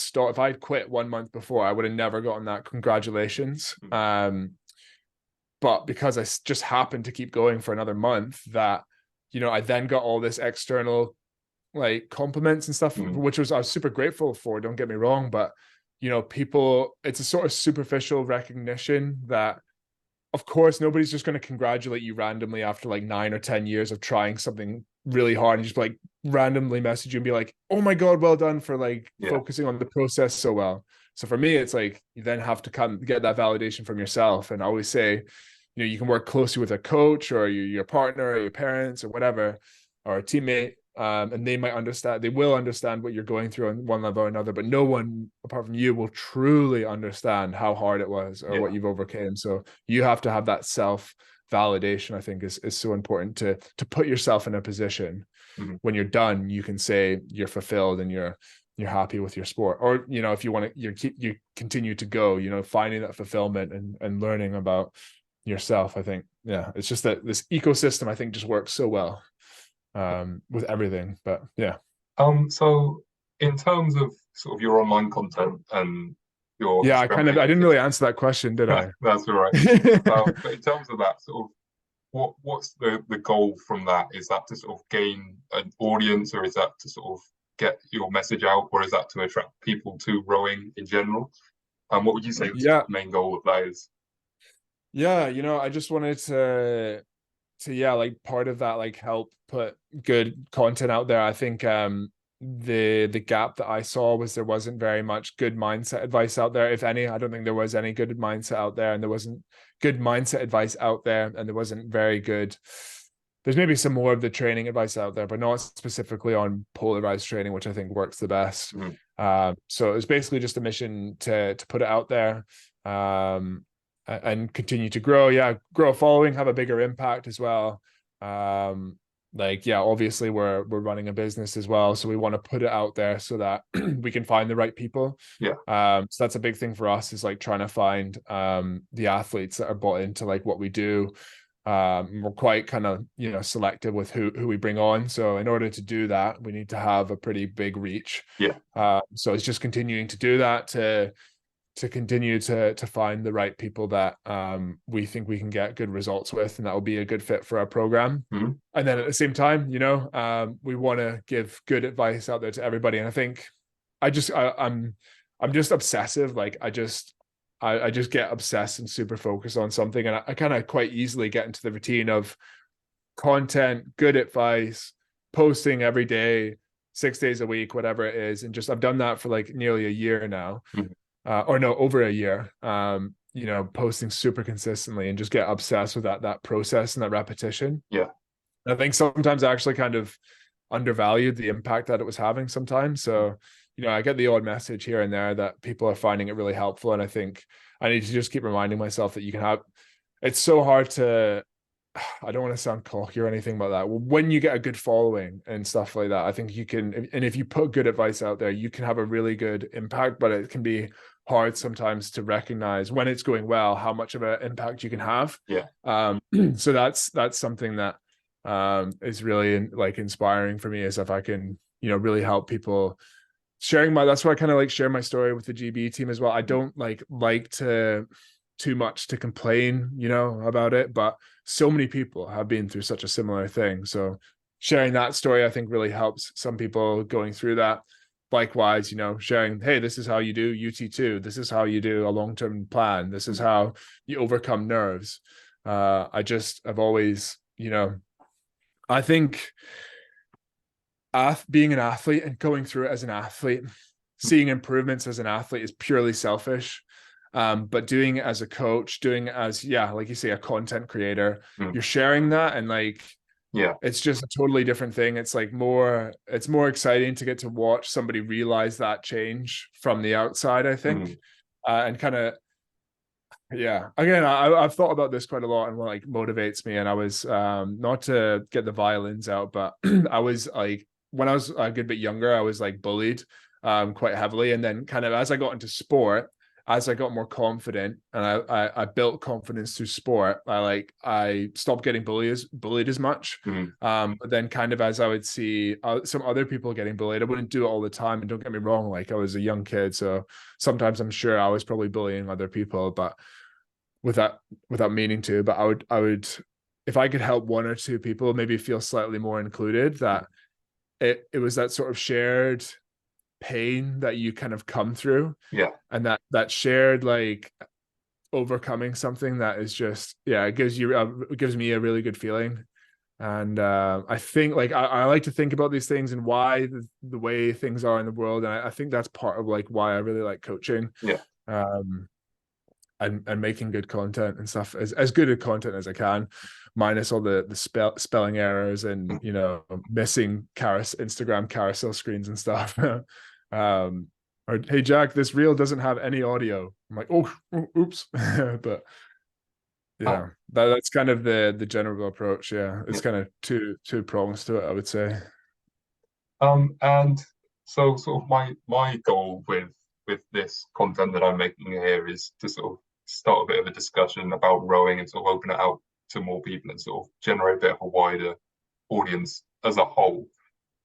quit 1 month before, I would have never gotten that congratulations. But because I just happened to keep going for another month, that, you know, I then got all this external like compliments and stuff, which I was super grateful for. Don't get me wrong, but you know, it's a sort of superficial recognition that, of course, nobody's just going to congratulate you randomly after like 9 or 10 years of trying something really hard and just like randomly message you and be like, oh my God, well done for like focusing on the process so well. So for me, it's like you then have to come get that validation from yourself. And I always say, you know, you can work closely with a coach or your partner or your parents or whatever, or a teammate, and they will understand what you're going through on one level or another, but no one apart from you will truly understand how hard it was or what you've overcame. So you have to have that self validation. I think is so important to put yourself in a position when you're done, you can say you're fulfilled and you're happy with your sport. Or, you know, if you want to, you continue to go, you know, finding that fulfillment and learning about yourself. I think, yeah, it's just that this ecosystem, I think, just works so well with everything. But yeah. So in terms of sort of your online content and your Yeah, I didn't really answer that question, did I? That's all right. But in terms of that sort of what's the goal from that? Is that to sort of gain an audience, or is that to sort of get your message out, or is that to attract people to rowing in general? And what would you say the main goal of that is? Yeah, you know, I just wanted to yeah, like part of that, like help put good content out there. I think the gap that I saw was there wasn't very much good mindset advice out there, if any. I don't think there was any good mindset out there, and there wasn't good mindset advice out there, and there wasn't very good. There's maybe some more of the training advice out there, but not specifically on polarized training, which I think works the best. So it was basically just a mission to put it out there, and continue to grow. Yeah, grow a following, have a bigger impact as well. Like, yeah, obviously we're running a business as well, so we want to put it out there so that we can find the right people. So that's a big thing for us, is like trying to find the athletes that are bought into like what we do. We're quite kind of, you know, selective with who we bring on, so in order to do that we need to have a pretty big reach. So it's just continuing to do that, to continue to find the right people that we think we can get good results with, and that will be a good fit for our program. And then at the same time, you know, we want to give good advice out there to everybody. And I think I'm just obsessive. Like I just get obsessed and super focused on something, and I kind of quite easily get into the routine of content, good advice, posting every day, 6 days a week, whatever it is. And just I've done that for like nearly a year now. Or no, over a year, you know, posting super consistently, and just get obsessed with that process and that repetition. I think sometimes I actually kind of undervalued the impact that it was having sometimes. So, you know, I get the odd message here and there that people are finding it really helpful. And I think I need to just keep reminding myself that you can have, it's so hard to, I don't want to sound cocky or anything about that. When you get a good following and stuff like that, I think you can, and if you put good advice out there, you can have a really good impact, but it can be hard sometimes to recognize when it's going well, how much of an impact you can have. So that's something that is really like inspiring for me, is if I can, you know, really help people sharing that's why I kind of like share my story with the GB team as well. I don't like to too much to complain, you know, about it, but so many people have been through such a similar thing. So sharing that story, I think, really helps some people going through that. Likewise, you know, sharing, hey, this is how you do UT2. This is how you do a long-term plan. This is how you overcome nerves. I've always, you know, I think being an athlete and going through it as an athlete, seeing improvements as an athlete is purely selfish. But doing it as a coach, doing it as, yeah, like you say, a content creator, you're sharing that, and like, it's just a totally different thing. It's like it's more exciting to get to watch somebody realize that change from the outside, I think. And kind of, yeah, again, I've thought about this quite a lot, and what like motivates me. And I was, not to get the violins out, but I was like, when I was a good bit younger, I was like bullied quite heavily. And then kind of as I got into sport, as I got more confident, and I built confidence through sport, I stopped getting bullied as much. But then kind of as I would see some other people getting bullied, I wouldn't do it all the time. And don't get me wrong, like I was a young kid, so sometimes I'm sure I was probably bullying other people, but without meaning to. But I would, if I could help one or two people maybe feel slightly more included, that it was that sort of shared pain that you kind of come through, and that shared like overcoming something that is just, it gives me a really good feeling. And I think like I like to think about these things and why the way things are in the world, and I think that's part of like why I really like coaching. And making good content and stuff, as good a content as I can, minus all the spelling errors and, you know, missing Instagram carousel screens and stuff. Or, hey Jack, this reel doesn't have any audio. I'm like, oh, oops. But yeah, that's kind of the general approach. It's kind of two prongs to it, I would say. And so sort of my goal with this content that I'm making here is to sort of start a bit of a discussion about rowing, and sort of open it out to more people, and sort of generate a bit of a wider audience as a whole.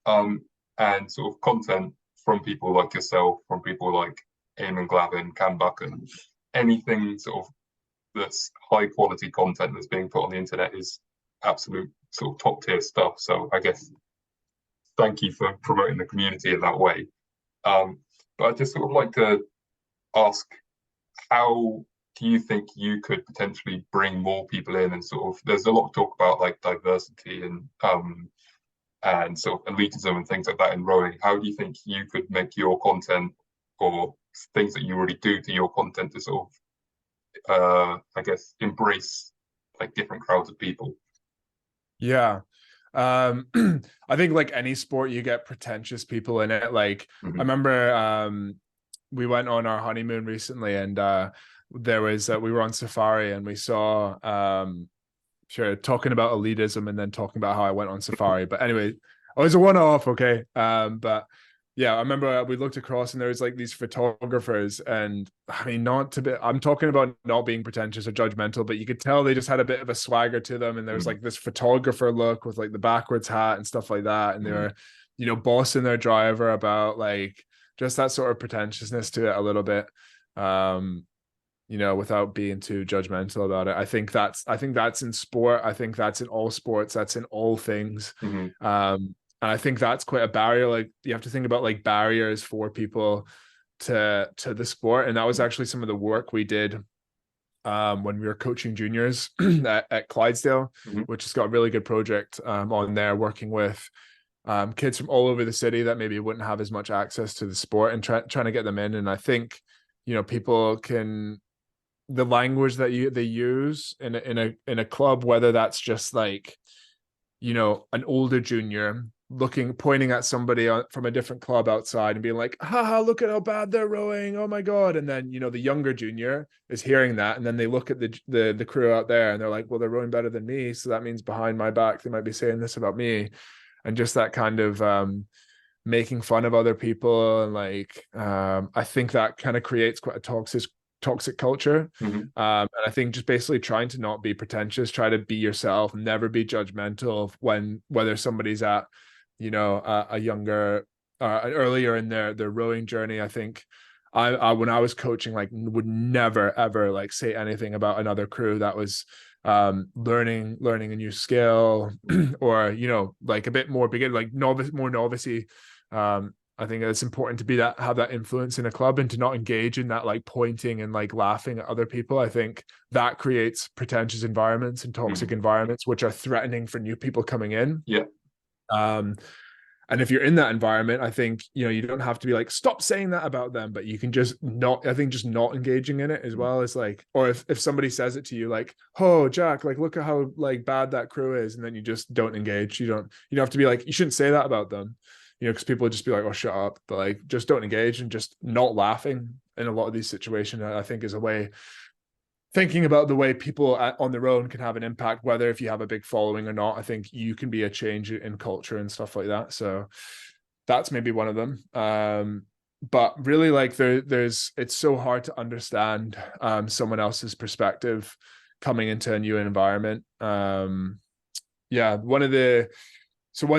And sort of content from people like yourself, from people like Eamon Glavin, Cam Buchan, anything sort of that's high quality content that's being put on the internet is absolute sort of top tier stuff. So I guess thank you for promoting the community in that way. But I'd just sort of like to ask, how do you think you could potentially bring more people in? And sort of, there's a lot of talk about like diversity and and sort of elitism and things like that in rowing. How do you think you could make your content or things that you already do to your content to sort of, I guess, embrace like different crowds of people? Yeah. Um, I think like any sport, you get pretentious people in it. Like I Mm-hmm. remember we went on our honeymoon recently, and there was we were on safari, and we saw sure talking about elitism and then talking about how I went on safari. But anyway, it was a one-off, okay. But yeah, I remember we looked across and there was like these photographers, and I mean, not to be, I'm talking about not being pretentious or judgmental, but you could tell they just had a bit of a swagger to them, and there was Mm-hmm. like this photographer look with like the backwards hat and stuff like that, and they were, bossing their driver about like just that sort of pretentiousness to it a little bit. Um, without being too judgmental about it. I think that's in sport. I think that's in all sports. That's in all things. Mm-hmm. And I think that's quite a barrier. Like you have to think about like barriers for people to the sport. And that was actually some of the work we did when we were coaching juniors at Clydesdale, Mm-hmm. which has got a really good project on there, working with kids from all over the city that maybe wouldn't have as much access to the sport, and trying to get them in. And I think people can, the language that they use in a club, whether that's just like an older junior pointing at somebody from a different club outside and being like, haha, look at how bad they're rowing, oh my god. And then the younger junior is hearing that, and then they look at the crew out there and they're like, well, they're rowing better than me, so that means behind my back they might be saying this about me. And just that kind of making fun of other people, and like I think that kind of creates quite a toxic culture. Mm-hmm. And I think just basically trying to not be pretentious, try to be yourself, never be judgmental of whether somebody's at a younger earlier in their rowing journey. I think I when I was coaching, like, would never ever like say anything about another crew that was learning a new skill or like a bit more begin, like more novicey. I think it's important to have that influence in a club, and to not engage in that like pointing and like laughing at other people. I think that creates pretentious environments and toxic Mm-hmm. environments, which are threatening for new people coming in. Yeah. Um, and if you're in that environment, I think you don't have to be like, stop saying that about them, but you can just not. I think just not engaging in it as well as like, or if somebody says it to you like, oh Jack, like look at how like bad that crew is, and then you just don't engage. You don't have to be like, you shouldn't say that about them, because people would just be like, oh, shut up. But like, just don't engage, and just not laughing in a lot of these situations, I think, is a way. Thinking about the way people on their own can have an impact, whether if you have a big following or not. I think you can be a change in culture and stuff like that. So that's maybe one of them. But really, like it's so hard to understand someone else's perspective coming into a new environment. Yeah, one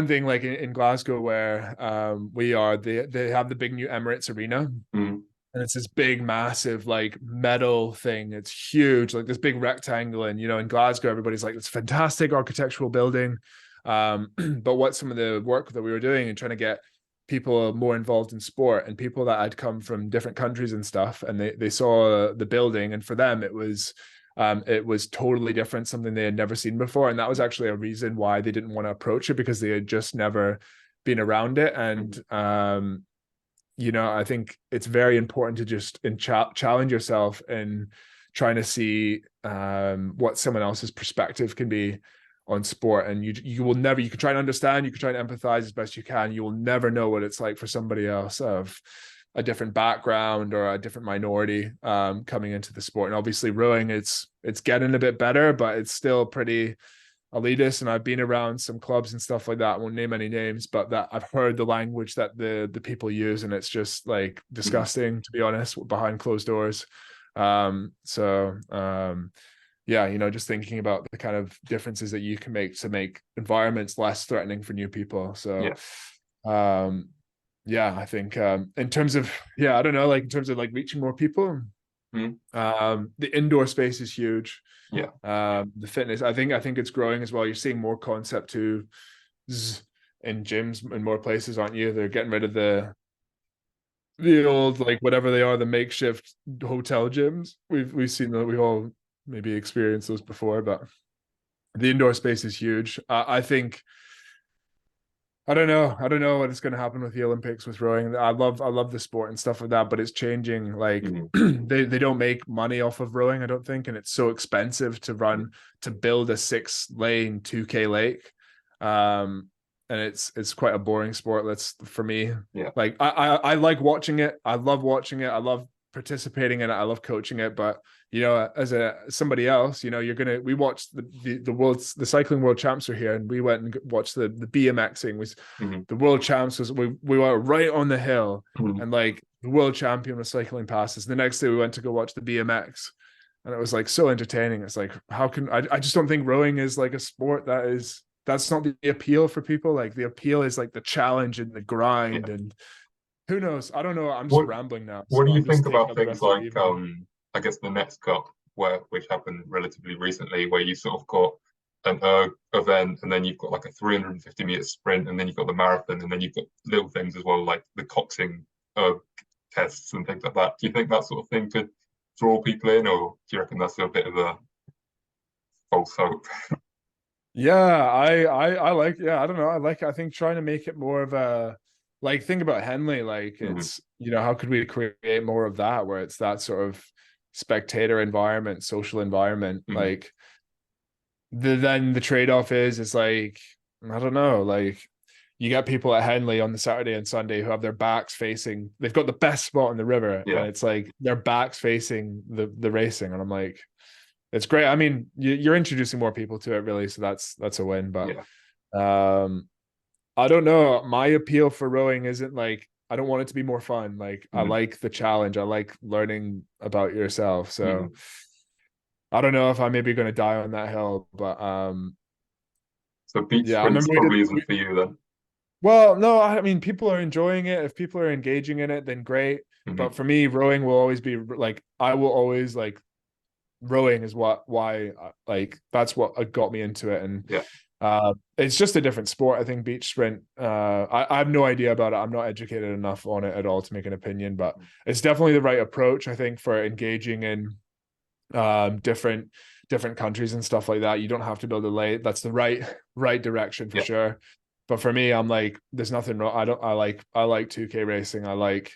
thing like in Glasgow where we are, they have the big new Emirates Arena. Mm-hmm. And it's this big, massive, like metal thing. It's huge, like this big rectangle. And in Glasgow, everybody's like, it's a fantastic architectural building. But what some of the work that we were doing and trying to get people more involved in sport, and people that had come from different countries and stuff, and they saw the building, and for them it was totally different, something they had never seen before. And that was actually a reason why they didn't want to approach it, because they had just never been around it. And I think it's very important to just challenge yourself and trying to see what someone else's perspective can be on sport. And you will never, you can try and understand, you can try and empathize as best you can. You will never know what it's like for somebody else of a different background or a different minority coming into the sport. And obviously rowing, it's getting a bit better, but it's still pretty elitist. And I've been around some clubs and stuff like that. I won't name any names, but that I've heard the language that the people use, and it's just like disgusting, to be honest, behind closed doors. Yeah, just thinking about the kind of differences that you can make to make environments less threatening for new people. So yeah, I think in terms of, I don't know, like in terms of like reaching more people, the indoor space is huge. Yeah. The fitness, I think it's growing as well. You're seeing more concept to in gyms in more places, aren't you? They're getting rid of the old, like whatever they are, the makeshift hotel gyms. We've seen that, we've all maybe experienced those before, but the indoor space is huge. I think I don't know. I don't know what is going to happen with the Olympics with rowing. I love the sport and stuff like that, but it's changing. Like Mm-hmm. they don't make money off of rowing, I don't think, and it's so expensive to run to build a 6 lane 2K lake. And it's quite a boring sport. That's for me. Yeah. Like I like watching it. I love watching it. I love participating in it. I love coaching it, but as a somebody else, we watched the cycling world champs are here, and we went and watched the BMXing was Mm-hmm. the world champs was we were right on the hill, Mm-hmm. and like the world champion was cycling past us. The next day we went to go watch the BMX, and it was like so entertaining. It's like, how can I just don't think rowing is like a sport that's not the appeal for people. Like the appeal is like the challenge and the Yeah. grind, and who knows? I don't know. I'm just What rambling now, What so do you I'm think just taking about up the things rest of the like evening. I guess the Nets Cup, which happened relatively recently, where you sort of got an event, and then you've got like a 350-meter sprint, and then you've got the marathon, and then you've got little things as well, like the coxing uh, tests and things like that. Do you think that sort of thing could draw people in, or do you reckon that's a bit of a false hope? Yeah, I like, yeah, I don't know. I think trying to make it more of a, like, think about Henley, like Mm-hmm. it's, how could we create more of that where it's that sort of spectator environment, social environment, Mm-hmm. like then the trade-off is like, I don't know, like you get people at Henley on the Saturday and Sunday who have their backs facing, they've got the best spot in the river, and Yeah, it's like their backs facing the racing, and I'm like, it's great. I mean, you're introducing more people to it, really, so that's a win. But yeah. um, I don't know. My appeal for rowing isn't like, I don't want it to be more fun. Like I Mm-hmm. like the challenge. I like learning about yourself. So Mm-hmm. I don't know if I'm maybe going to die on that hill, but So beach yeah, I sprints remember we did. probably isn't for you then. Well, no, I mean, people are enjoying it. If people are engaging in it, then great. Mm-hmm. But for me, rowing will always be like, I will always like, rowing is why like that's what got me into it. And Yeah, it's just a different sport. I think beach sprint, I have no idea about it. I'm not educated enough on it at all to make an opinion, but it's definitely the right approach, I think, for engaging in different countries and stuff like that. You don't have to build a lane. That's the right direction for yeah. sure. But for me, I'm like, there's nothing wrong. I like 2K racing. I like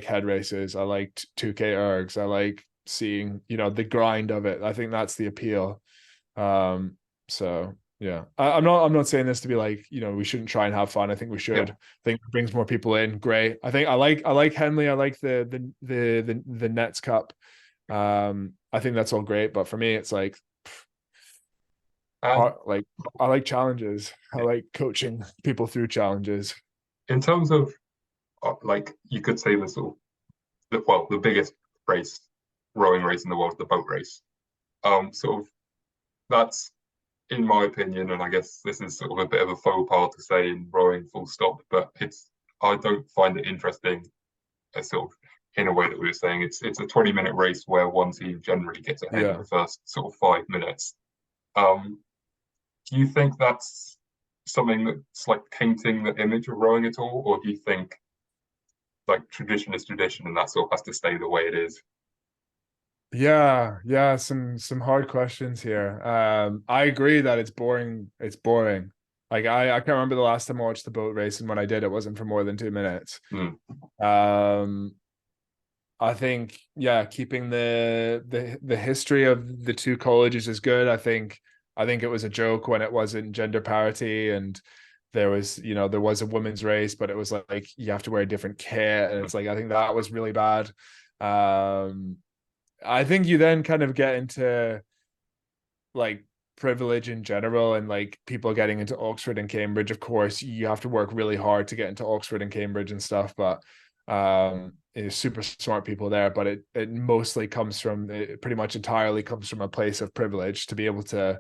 head races. I like 2K ergs. I like seeing, the grind of it. I think that's the appeal. So yeah, I'm not saying this to be like, we shouldn't try and have fun. I think we Yeah. should. I think it brings more people in. Great. I like Henley. I like the Nets Cup. I think that's all great, but for me, it's And like I like challenges. I yeah, like coaching people through challenges. in terms of like you could say the sort of the biggest race, rowing race in the world, the boat race. Sort of that's in my opinion, and I guess this is sort of a bit of a faux pas to say in rowing full stop, but I don't find it interesting sort of in a way that we were saying. It's a 20-minute race where one team generally gets ahead in Yeah. the first sort of 5 minutes. Um, do you think that's something that's like tainting the image of rowing at all, or do you think like tradition is tradition and that sort of has to stay the way it is? Yeah, some hard questions here. I agree that it's boring. It's boring. Like I can't remember the last time I watched the boat race, and when I did, it wasn't for more than 2 minutes. Mm. Um, I think, yeah, keeping the history of the two colleges is good. I think it was a joke when it wasn't gender parity, and there was a women's race, but it was like you have to wear a different kit, and it's like I think that was really bad. Um, I think you then kind of get into like privilege in general, and like people getting into Oxford and Cambridge. Of course, you have to work really hard to get into Oxford and Cambridge and stuff, but it's super smart people there. But it mostly comes from, it pretty much entirely comes from a place of privilege to be able to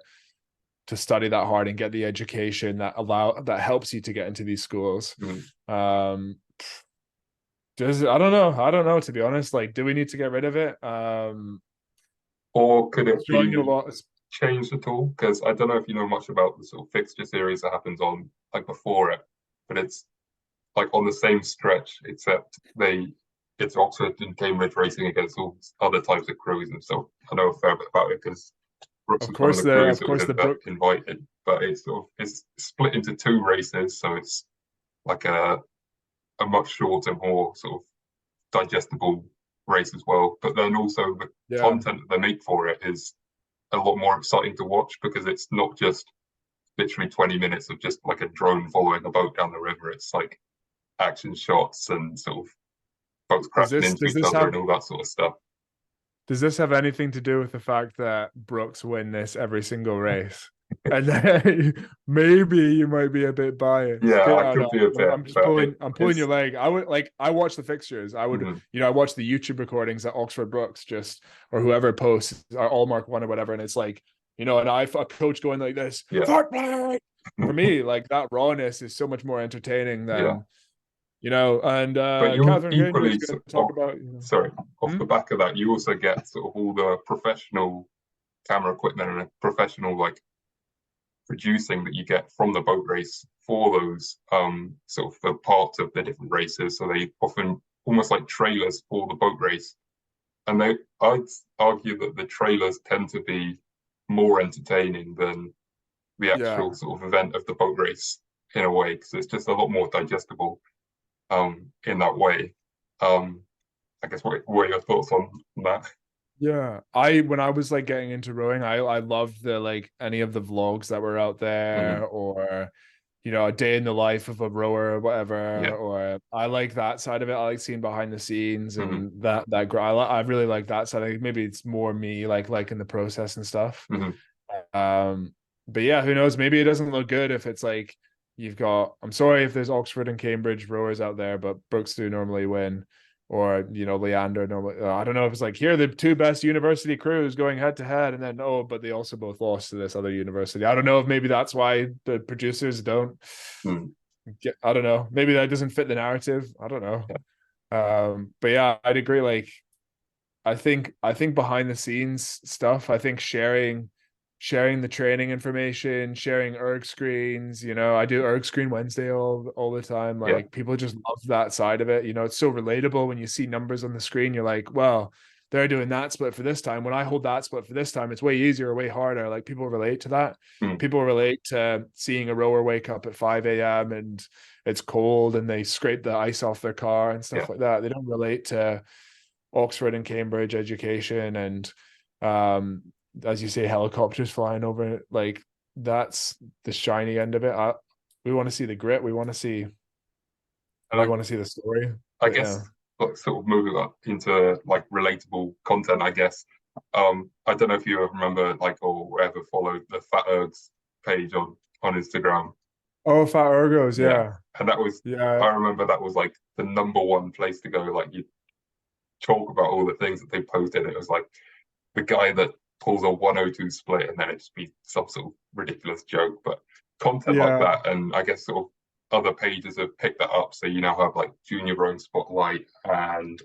study that hard and get the education that helps you to get into these schools. Mm. Um, I don't know, to be honest. Like, do we need to get rid of it? Or could It's it showing you a be lot. changed at all? Because I don't know if you know much about the sort of fixture series that happens on like before it, but it's like on the same stretch, except it's Oxford and Cambridge racing against all other types of crews and stuff. I know a fair bit about it because Brooks Of was one of course the crews of that would course have the Brook. invited, but it's split into two races, so it's like a much shorter, more sort of digestible race as well. But then also the Yeah. content that they make for it is a lot more exciting to watch because it's not just literally 20 minutes of just like a drone following a boat down the river. It's like action shots and sort of boats Does crashing this into does each this other have and all that sort of stuff. does this have anything to do with the fact that Brooks win this every single race? And then maybe you might be a bit biased. Yeah, I Oh could no, be a bit, I'm just but I'm pulling it's your leg. I would like I watch the fixtures. I would, mhm, I watch the YouTube recordings that Oxford Brooks just or whoever posts or Allmark one or whatever, and it's like, and a coach going like this, yeah, fuck play. For me, like that rawness is so much more entertaining yeah. than and But you Catherine Ganger is equally, going to talk off, about sorry, off hmm? the back of that, you also get sort of all the professional camera equipment and a professional like producing that you get from the boat race for those sort of the parts of the different races. So they often almost like trailers for the boat race. And I'd argue that the trailers tend to be more entertaining than the actual Yeah. sort of event of the boat race in a way, because it's just a lot more digestible in that way. Um, I guess what are your thoughts on that? Yeah. I when I was like getting into rowing, I loved the like any of the vlogs that were out Mm-hmm. there or a day in the life of a rower or whatever, Yeah. or I like that side of it. I like seeing behind the scenes Mm-hmm. and I really like that side. Like maybe it's more me like in the process and stuff. Mm-hmm. Um, but yeah, who knows? Maybe it doesn't look good if it's like you've got. I'm sorry if there's Oxford and Cambridge rowers out there, but Brooks do normally win, or Leander normally. I don't know if it's like here are the two best university crews going head to head, and then but they also both lost to this other university. I don't know if maybe that's why the producers don't Mm-hmm. get. I don't know. Maybe that doesn't fit the narrative. I don't know. Yeah. But yeah, I'd agree. Like I think behind the scenes stuff, I think sharing the training information, sharing erg screens, I do erg screen Wednesday all the time. Yeah. Like people just love that side of it. It's so relatable when you see numbers on the screen, you're like, well, they're doing that split for this time. When I hold that split for this time, it's way easier, way harder. Like people relate to that. Mm-hmm. People relate to seeing a rower wake up at 5 a.m. and it's cold and they scrape the ice off their car and Yeah. stuff like that. They don't relate to Oxford and Cambridge education and um as you say helicopters flying over it. Like that's the shiny end of it. We want to see the grit, And we want to see the story, I but yeah. guess like sort of moving up into like relatable content, I guess. I don't know if you ever remember like or ever followed the Fat Ergs page on Instagram. Oh, fat ergos, Yeah. yeah. And that was Yeah. I remember that was like the number one place to go. Like you talk about all the things that they posted. It was like the guy that pulls a 102 split and then it just be some sort of ridiculous joke. But content like Yeah. that, and I guess sort of other pages have picked that up. So you now have like Junior Rowing Spotlight and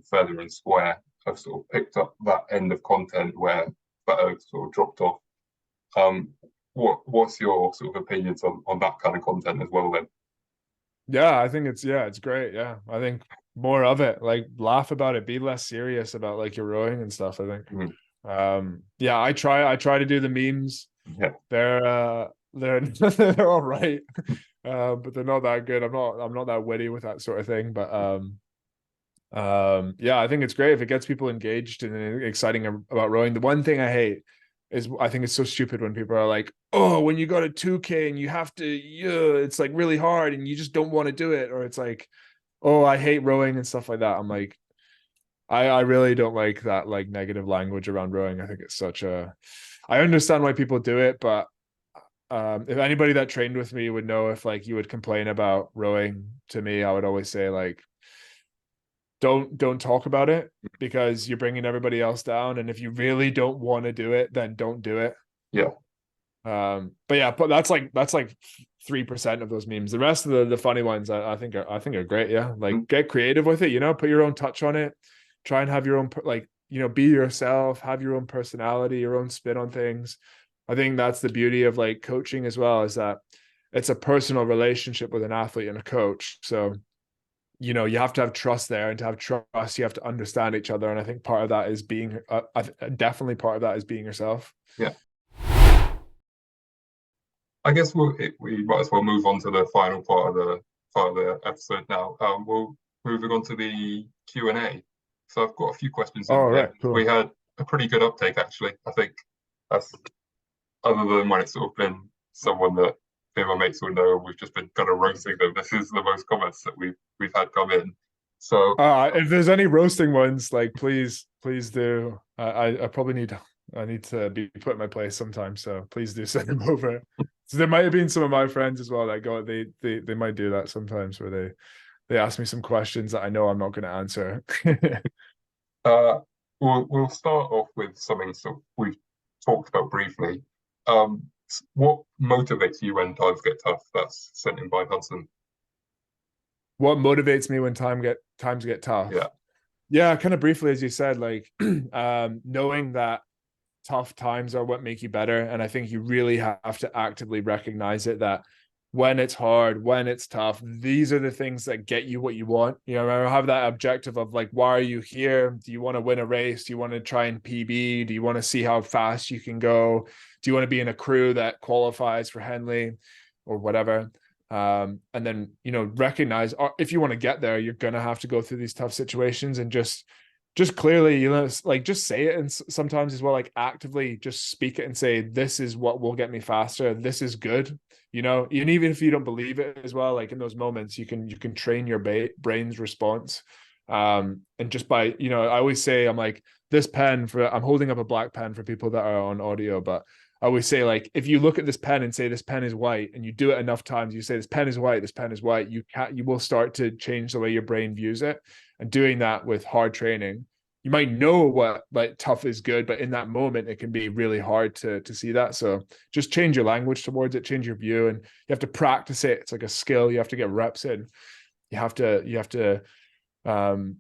Feather and Square have sort of picked up that end of content where that sort of dropped off. What's your sort of opinions on that kind of content as well then? Yeah, I think it's great. Yeah. I think more of it. Like laugh about it, be less serious about like your rowing and stuff, I think. Mm-hmm. Yeah, I try to do the memes. Yeah. They're they're all right. But they're not that good. I'm not that witty with that sort of thing. But yeah, I think it's great if it gets people engaged and exciting about rowing. The one thing I hate is I think it's so stupid when people are like, oh, when you got a 2K and you have to, yeah, it's like really hard and you just don't want to do it. Or it's like, oh, I hate rowing and stuff like that. I'm like, I really don't like that like negative language around rowing. I think it's I understand why people do it, but if anybody that trained with me would know if like you would complain about rowing to me, I would always say like don't talk about it because you're bringing everybody else down. And if you really don't want to do it, then don't do it. Yeah. But yeah, but that's like 3% of those memes. The rest of the funny ones I think are great. Yeah, Mm-hmm. like get creative with it. Put your own touch on it. Try and have your own like be yourself. Have your own personality, your own spin on things. I think that's the beauty of like coaching as well, is that it's a personal relationship with an athlete and a coach. So you have to have trust there, and to have trust, you have to understand each other. And I think part of that is being, definitely part of that is being yourself. Yeah. I guess we might as well move on to the final part of the episode now. We'll moving on to the Q&A. So I've got a few questions in All here. right, cool. We had a pretty good uptake actually. I think that's other than when it's sort of been someone that me and my mates will know, we've just been kind of roasting them. This is the most comments that we've had come in. So If there's any roasting ones, like please do. I probably I need to be put in my place sometimes, so please do send them over. So there might have been some of my friends as well that go they might do that sometimes, where they ask me some questions that I know I'm not going to answer. uh, we'll start off with something so we've talked about briefly. What motivates you when times get tough? That's sent in by Hudson. What motivates me when times get Yeah. tough? Yeah, kind of briefly, as you said, like knowing that tough times are what make you better. And I think you really have to actively recognize it, that when it's hard, when it's tough, these are the things that get you what you want. Have that objective of like, why are you here? Do you want to win a race? Do you want to try and PB? Do you want to see how fast you can go? Do you want to be in a crew that qualifies for Henley or whatever? And then, recognize, if you want to get there, you're going to have to go through these tough situations, and just clearly, like just say it. And sometimes as well, like actively just speak it and say, this is what will get me faster. This is good. And even if you don't believe it as well, like in those moments, you can train your brain's response. And just by, I always say, I'm like, I'm holding up a black pen for people that are on audio, but I always say, like, if you look at this pen and say this pen is white, and you do it enough times, you say this pen is white, this pen is white, you will start to change the way your brain views it. And doing that with hard training, you might know what like tough is good, but in that moment it can be really hard to see that. So just change your language towards it, change your view, and you have to practice it. It's like a skill. You have to get reps in. Um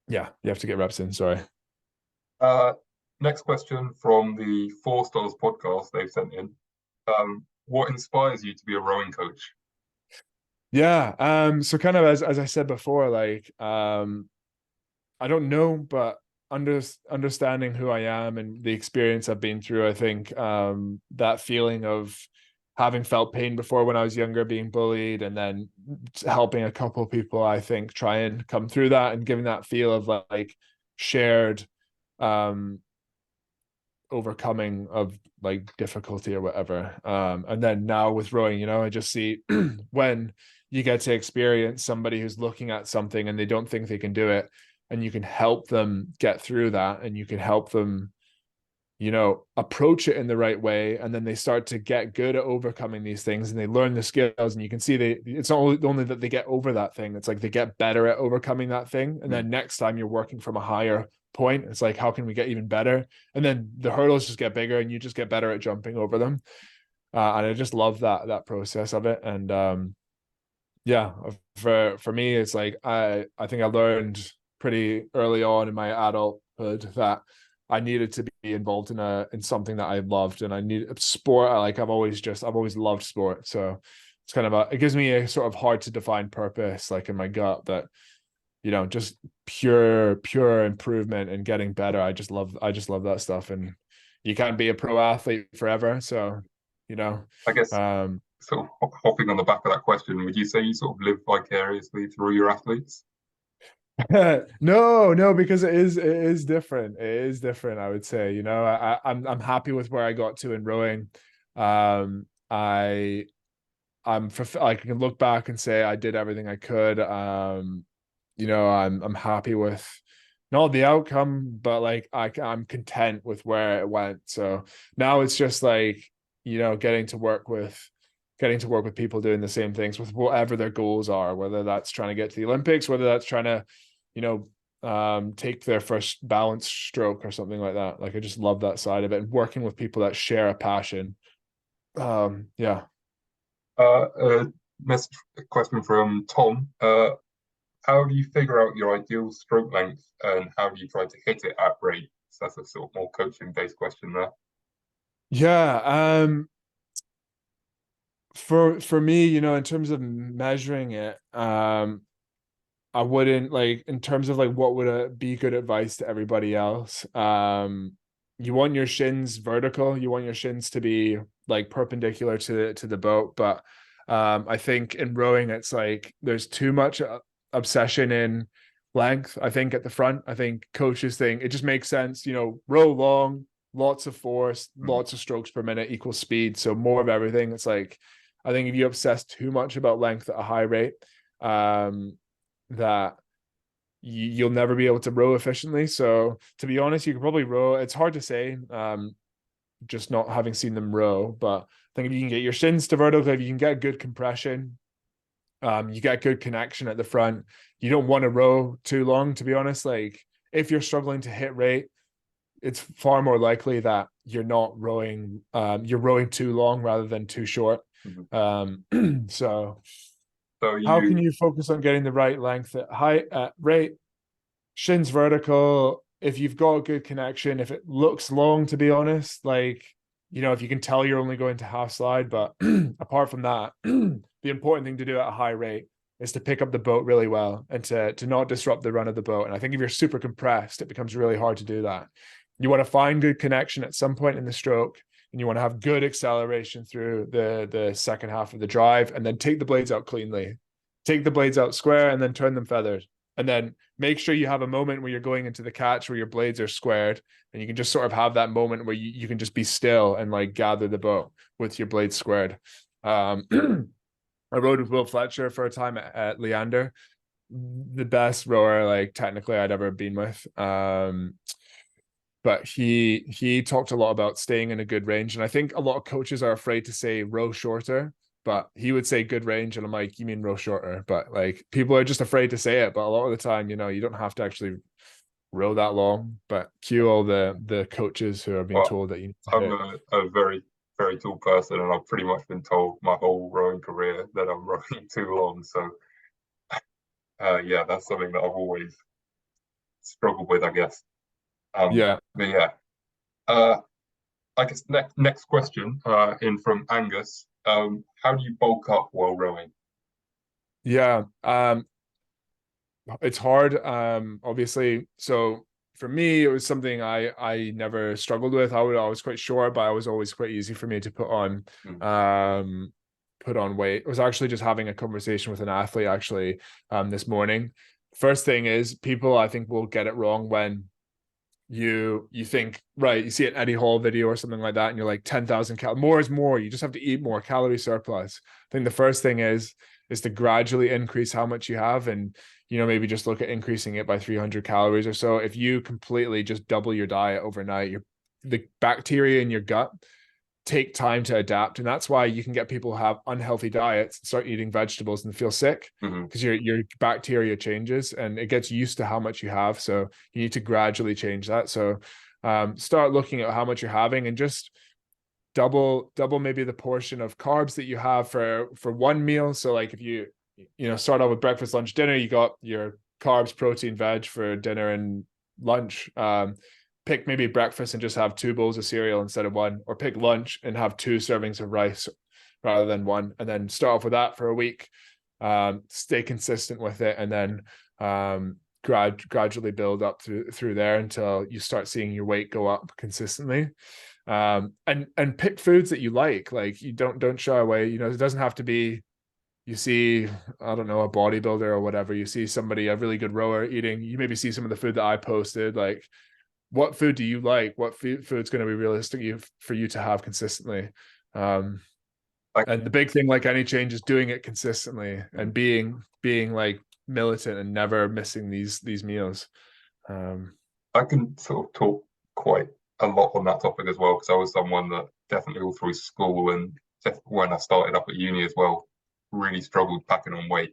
you have to get reps in. Sorry. Uh, Next question from the Four Stars podcast they've sent in. What inspires you to be a rowing coach? Yeah. So kind of as I said before, like I don't know, but understanding who I am and the experience I've been through, I think that feeling of having felt pain before when I was younger, being bullied, and then helping a couple of people, I think, try and come through that, and giving that feel of like shared um overcoming of like difficulty or whatever. And then now with rowing, I just see when you get to experience somebody who's looking at something and they don't think they can do it, and you can help them get through that, and you can help them approach it in the right way, and then they start to get good at overcoming these things, and they learn the skills, and you can see it's not only that they get over that thing, it's like they get better at overcoming that thing. And then next time you're working from a higher point, it's like, how can we get even better? And then the hurdles just get bigger, and you just get better at jumping over them. And I just love that process of it. And yeah, for me, it's like I think I learned pretty early on in my adulthood that I needed to be involved in something that I loved, and I need sport. I've always loved sport. So it's kind of it gives me a sort of hard to define purpose, like in my gut, that just pure improvement and getting better. I just love that stuff. And you can't be a pro athlete forever. So, I guess um, sort of hopping on the back of that question, would you say you sort of live vicariously through your athletes? no, because it is different. It is different, I would say. I'm happy with where I got to in rowing. Um, I I can look back and say I did everything I could. I'm happy with not the outcome, but like I'm content with where it went. So now it's just like, getting to work with people doing the same things with whatever their goals are, whether that's trying to get to the Olympics, whether that's trying to, take their first balance stroke or something like that. Like I just love that side of it, and working with people that share a passion. Yeah. Next question from Tom. How do you figure out your ideal stroke length, and how do you try to hit it at rate? So that's a sort of more coaching based question there. Yeah. For me, in terms of measuring it, I wouldn't like in terms of like what would be good advice to everybody else. You want your shins vertical. You want your shins to be like perpendicular to the boat. But I think in rowing, it's like there's too much obsession in length. I think at the front, I think coaches think it just makes sense. Row long, lots of force, Mm. lots of strokes per minute equals speed. So more of everything. It's like I think if you obsess too much about length at a high rate, um, that you'll never be able to row efficiently. So to be honest, you could probably row. It's hard to say, just not having seen them row. But I think if you can get your shins to vertical, if you can get good compression, you get good connection at the front. You don't want to row too long, to be honest. Like if you're struggling to hit rate, it's far more likely that you're not rowing. You're rowing too long rather than too short. Mhm. So So how can you, you focus on getting the right length at height at rate? Shins vertical. If you've got a good connection, if it looks long, to be honest, like if you can tell you're only going to half slide, but apart from that, the important thing to do at a high rate is to pick up the boat really well and to not disrupt the run of the boat. And I think if you're super compressed, it becomes really hard to do that. You want to find good connection at some point in the stroke, and you want to have good acceleration through the second half of the drive, and then take the blades out cleanly. Take the blades out square and then turn them feathered. And then make sure you have a moment where you're going into the catch where your blades are squared, and you can just sort of have that moment where you can just be still and like gather the boat with your blades squared. Um, I rode with Will Fletcher for a time at Leander, the best rower like technically I'd ever been with. But he talked a lot about staying in a good range, and I think a lot of coaches are afraid to say row shorter, but he would say good range, and I'm like, you mean row shorter? But like people are just afraid to say it. But a lot of the time, you don't have to actually row that long. But cue all the coaches who are being well, told that you need to I'm hit. a very, very tall person, and I've pretty much been told my whole rowing career that I'm rowing too long. So, yeah, that's something that I've always struggled with, I guess. Yeah, But yeah, uh, I guess next question, in from Angus. How do you bulk up while rowing? yeah. It's hard. Obviously. So for me, it was something I never struggled with. I was quite short, but it was always quite easy for me to Mm. um put on weight. I was actually just having a conversation with an athlete actually this morning. First thing is people I think will get it wrong when you think right, you see an Eddie Hall video or something like that, and you're like 10,000 more is more. You just have to eat more calorie surplus. I think the first thing is to gradually increase how much you have, and maybe just look at increasing it by 300 calories or so. If you completely just double your diet overnight, the bacteria in your gut take time to adapt, and that's why you can get people who have unhealthy diets and start eating vegetables and feel sick Mm-hmm. because your bacteria changes and it gets used to how much you have. So you need to gradually change that. So start looking at how much you're having and just double maybe the portion of carbs that you have for one meal. So like if you start out with breakfast, lunch, dinner, you got your carbs, protein, veg for dinner and lunch. Pick maybe breakfast and just have two bowls of cereal instead of one, or pick lunch and have two servings of rice rather than one, and then start off with that for a week. Stay consistent with it, and then gradually build up through there until you start seeing your weight go up consistently. And pick foods that you like you don't shy away. It doesn't have to be you see, I don't know, a bodybuilder or whatever, you see somebody, a really good rower eating, you maybe see some of the food that I posted, like what food do you like? What food's going to be realistic for you to have consistently? Um, I, and the big thing, like any change, is doing it consistently mm, and being like militant and never missing these meals. Um, I can sort of talk quite a lot on that topic as well because I was someone that definitely all through school and when I started up at uni as well, really struggled packing on weight.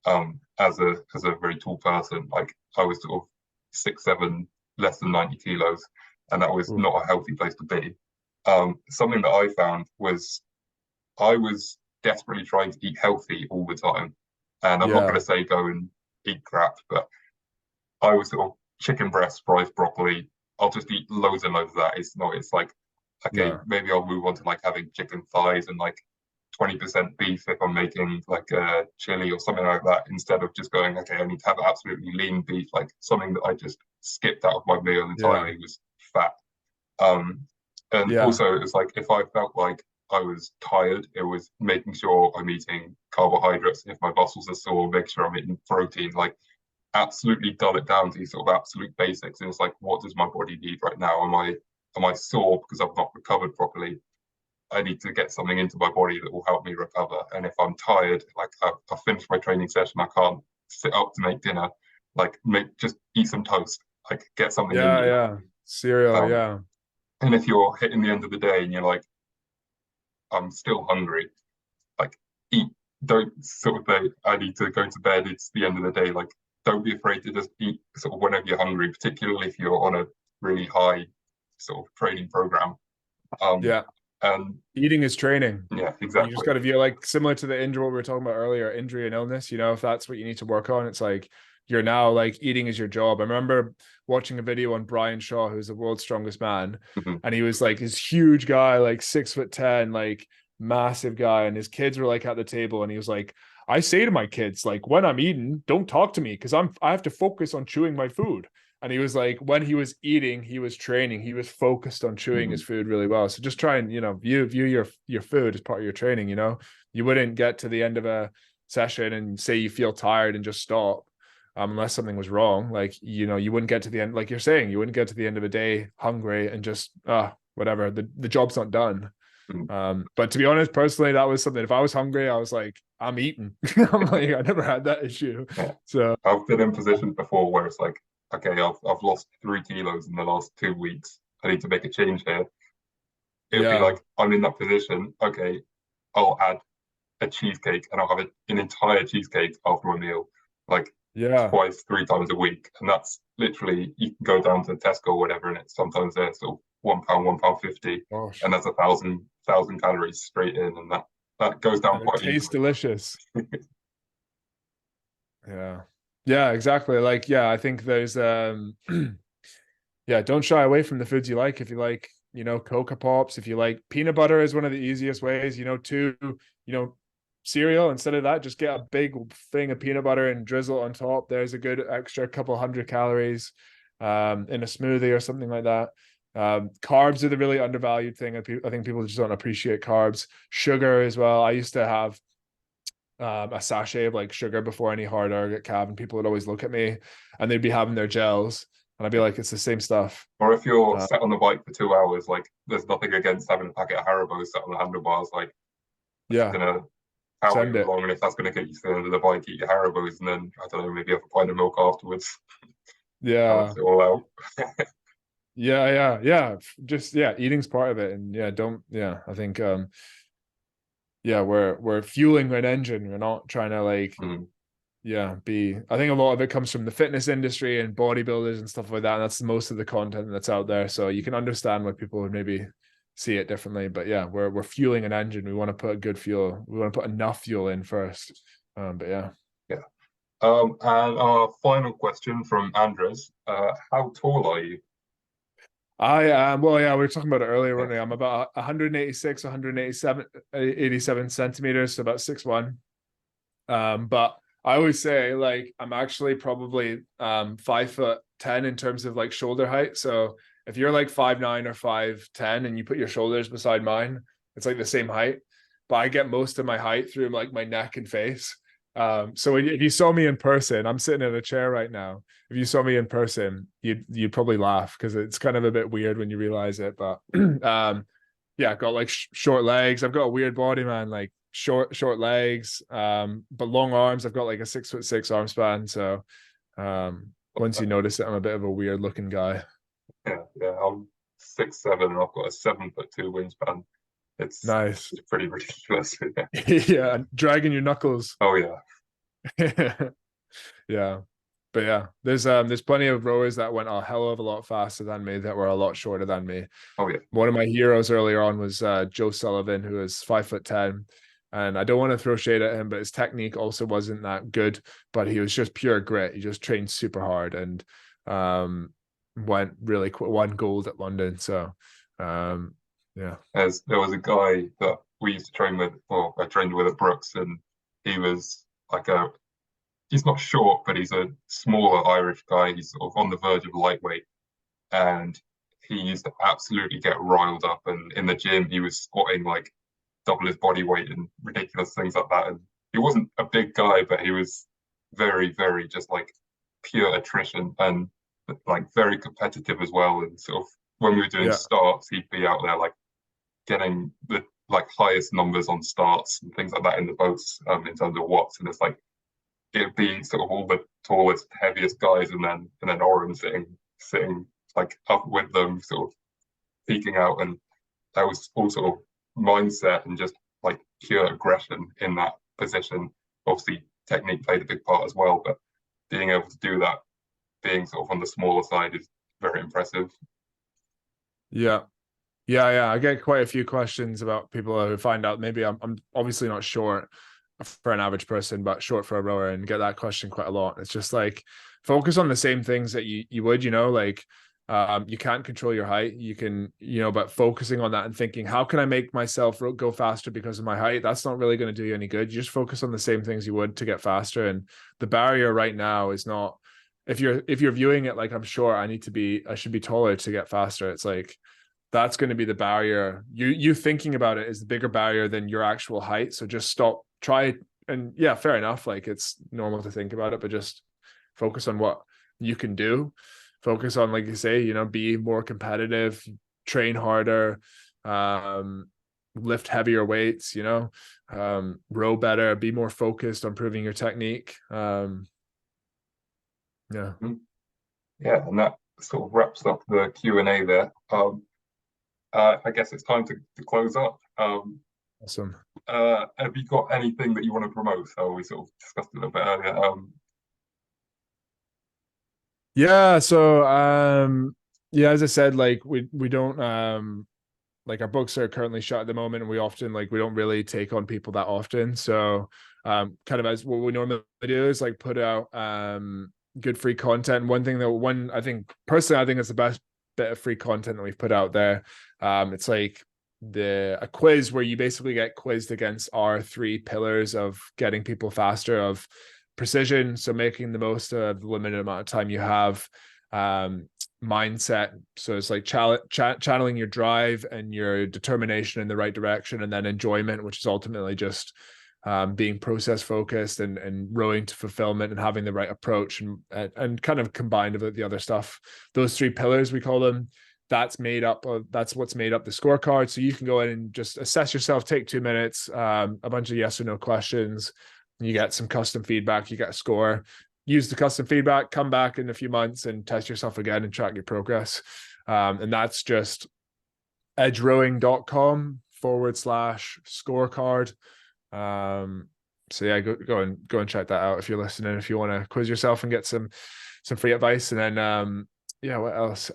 As a very tall person, like I was sort of 6'7", less than 90 kilos, and that was oof, not a healthy place to be. Something that I found was I was desperately trying to eat healthy all the time. And I'm not going yeah, to say go and eat crap, but I was sort of chicken breast, fries, broccoli. I'll just eat loads and loads of that. It's like, okay, no, maybe I'll move on to like having chicken thighs and like 20% beef if I'm making like a chili or something like that, instead of just going, okay, I need to have absolutely lean beef, like something that I just skipped out of my meal Yeah. entirely was fat. Um, and Yeah. also, it's like if I felt like I was tired, it was making sure I'm eating carbohydrates. If my muscles are sore, make sure I'm eating protein. Like absolutely dull it down to these sort of absolute basics. And it's like, what does my body need right now? Am I sore because I've not recovered properly? I need to get something into my body that will help me recover. And if I'm tired, like I've finished my training session, I can't sit up to make dinner. Like just eat some toast. Like get something in Yeah. you. Yeah. Cereal. Um, Yeah. and if you're hitting the end of the day and you're like, I'm still hungry, like eat. Don't sort of say, I need to go to bed. It's the end of the day. Like, don't be afraid to just eat sort of whenever you're hungry, particularly if you're on a really high sort of training program. Um, Yeah. and Eating is training. yeah, You just exactly. got to view like similar to the injury what we were talking about earlier, injury and illness. If that's what you need to work on, it's like you're now like eating is your job. I remember watching a video on Brian Shaw, who's the world's strongest man, Mhm. and he was like this huge guy, like 6'10", like massive guy, and his kids were like at the table, and he was like, I say to my kids, like, when I'm eating, don't talk to me because I have to focus on chewing my food. And he was like, when he was eating, he was training. He was focused on chewing his Mhm. food really well. So just try and, view your food as part of your training. You wouldn't get to the end of a session and say you feel tired and just stop, unless something was wrong. Like, you wouldn't get to the end, like you're saying, you wouldn't get to the end of a day hungry and just, whatever, the job's not done. Mhm. But to be honest, personally, that was something. If I was hungry, I was like, I'm eating. I'm like, I never had that issue. Yeah. So I've been in positions before where it's like, okay, I've lost 3 kilos in the last 2 weeks. I need to make a change here. It would be yeah, like, I'm in that position. Okay, I'll add a cheesecake and I'll have an entire cheesecake after my meal, like yeah. twice, 3 times a week. And that's literally, you can go down to Tesco or whatever, and it's sometimes they're sort of £1, £1.50, Gosh. and that's a thousand calories straight in. And that goes down And it quite tastes easily. delicious. Yeah. Yeah, exactly. Like, yeah, I think there's yeah, don't shy away from the foods you like. If you like, Cocoa Pops, if you like peanut butter is one of the easiest ways, cereal. Instead of that, just get a big thing of peanut butter and drizzle on top. There's a good extra couple hundred calories in a smoothie or something like that. Carbs are the really undervalued thing. I think people just don't appreciate carbs. Sugar as well. I used to have a sachet of like sugar before any hard arg at Cav, and people would always look at me and they'd be having their gels, and I'd be like, it's the same stuff. Or if you're Uh, sat on the bike for 2 hours, like there's nothing against having a packet of Haribo sat on the handlebars. Like that's yeah, gonna power send you it. along, and if that's gonna get you to the end of the bike, eat your Haribos, and then I don't know, maybe have a pint of milk afterwards. Yeah, Balance it all out. yeah. Just yeah, eating's part of it, and yeah, don't yeah. I think yeah, we're fueling an engine. We're not trying to like Mm. yeah be. I think a lot of it comes from the fitness industry and bodybuilders and stuff like that. And that's most of the content that's out there. So you can understand why people would maybe see it differently. But yeah, we're fueling an engine. We want to put good fuel. We want to put enough fuel in first. But yeah. Yeah. And our final question from Andres: how tall are you? I am well, yeah, we were talking about it earlier, Yeah. weren't we? I'm about 186, 187 centimeters, so about 6'1". But I always say like I'm actually probably 5'10" in terms of like shoulder height. So if you're like 5'9" or 5'10" and you put your shoulders beside mine, it's like the same height. But I get most of my height through like my neck and face. So if you saw me in person, I'm sitting in a chair right now. If you saw me in person, you'd probably laugh because it's kind of a bit weird when you realize it. But yeah, I've got like short legs. I've got a weird body, man. Like short legs, but long arms. I've got like a 6'6" arm span. So once you notice it, I'm a bit of a weird looking guy. Yeah. I'm 6'7" and I've got a 7'2" wingspan. It's Nice. pretty ridiculous. Yeah. Yeah, dragging your knuckles. Oh yeah. Yeah. But yeah, there's plenty of rowers that went a hell of a lot faster than me that were a lot shorter than me. Oh yeah. One of my heroes earlier on was Joe Sullivan, who is 5'10". And I don't want to throw shade at him, but his technique also wasn't that good. But he was just pure grit. He just trained super hard and went really won gold at London. So yeah. There was a guy that we used to train with, or I trained with at Brooks, and he was like a he's not short, but he's a smaller Irish guy. He's sort of on the verge of lightweight, and he used to absolutely get riled up. And in the gym, he was squatting like double his body weight and ridiculous things like that. And he wasn't a big guy, but he was very, very just like pure attrition and like very competitive as well. And sort of when we were doing Yeah. starts, he'd be out there like getting the like highest numbers on starts and things like that in the boats in terms of watts. And it's like it'd be sort of all the tallest, heaviest guys, and then Oren sitting like up with them, sort of peeking out, and that was all sort of mindset and just like pure aggression in that position. Obviously, technique played a big part as well, but being able to do that, being sort of on the smaller side, is very impressive. Yeah. Yeah. I get quite a few questions about people who find out maybe I'm obviously not short for an average person, but short for a rower, and get that question quite a lot. It's just like focus on the same things that you would, like you can't control your height. You can, but focusing on that and thinking, how can I make myself go faster because of my height? That's not really going to do you any good. You just focus on the same things you would to get faster. And the barrier right now is not, if you're viewing it like I'm short, I should be taller to get faster. It's like, that's going to be the barrier. You thinking about it is the bigger barrier than your actual height. So just try, and yeah, fair enough. Like it's normal to think about it, but just focus on what you can do. Focus on, like you say, be more competitive, train harder, lift heavier weights, row better, be more focused on improving your technique. Yeah. Yeah, and that sort of wraps up the Q&A there. I guess it's time to close up. Awesome. Have you got anything that you want to promote? So we sort of discussed it a little bit earlier. Yeah. So, yeah, as I said, like we don't, like our books are currently shut at the moment, and we often we don't really take on people that often. So, kind of as what we normally do is like put out good free content. I think personally, I think it's the best bit of free content that we've put out there. It's like a quiz where you basically get quizzed against our 3 pillars of getting people faster, of precision, so making the most of the limited amount of time you have, mindset, so it's like channeling your drive and your determination in the right direction, and then enjoyment, which is ultimately just being process focused and rowing to fulfillment and having the right approach, and kind of combined with the other stuff. Those 3 pillars, we call them, that's what's made up the scorecard. So you can go in and just assess yourself, take 2 minutes, a bunch of yes or no questions. You get some custom feedback, you get a score, use the custom feedback, come back in a few months and test yourself again and track your progress. And that's just edgerowing.com/scorecard. So yeah, go and check that out if you're listening, if you want to quiz yourself and get some free advice. And then yeah, what else?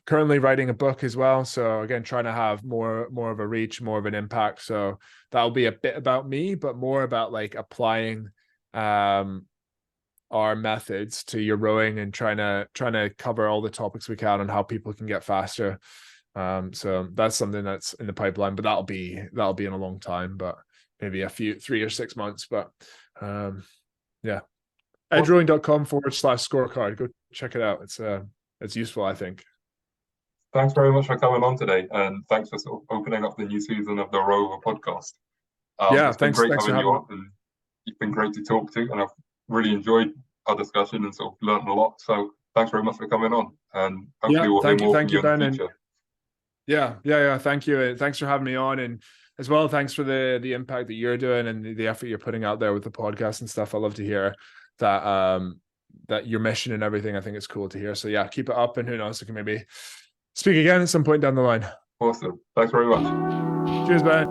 Currently writing a book as well. So again, trying to have more of a reach, more of an impact. So that'll be a bit about me, but more about like applying our methods to your rowing and trying to cover all the topics we can on how people can get faster. So that's something that's in the pipeline, but that'll be in a long time, but maybe 3 or 6 months. But yeah, edgerowing.com/scorecard. Go check it out. It's useful, I think. Thanks very much for coming on today, and thanks for sort of opening up the new season of the Rowover podcast. Yeah, it's been thanks great for having you having on, and you've been great to talk to, and I've really enjoyed our discussion and sort of learned a lot. So thanks very much for coming on, and hopefully we'll hear more from you in the future. Yeah. Thank you. Thanks for having me on, and as well, thanks for the impact that you're doing and the effort you're putting out there with the podcast and stuff. I love to hear that that your mission and everything. I think it's cool to hear. So yeah, keep it up, and who knows, we can maybe speak again at some point down the line. Awesome. Thanks very much. Cheers, man.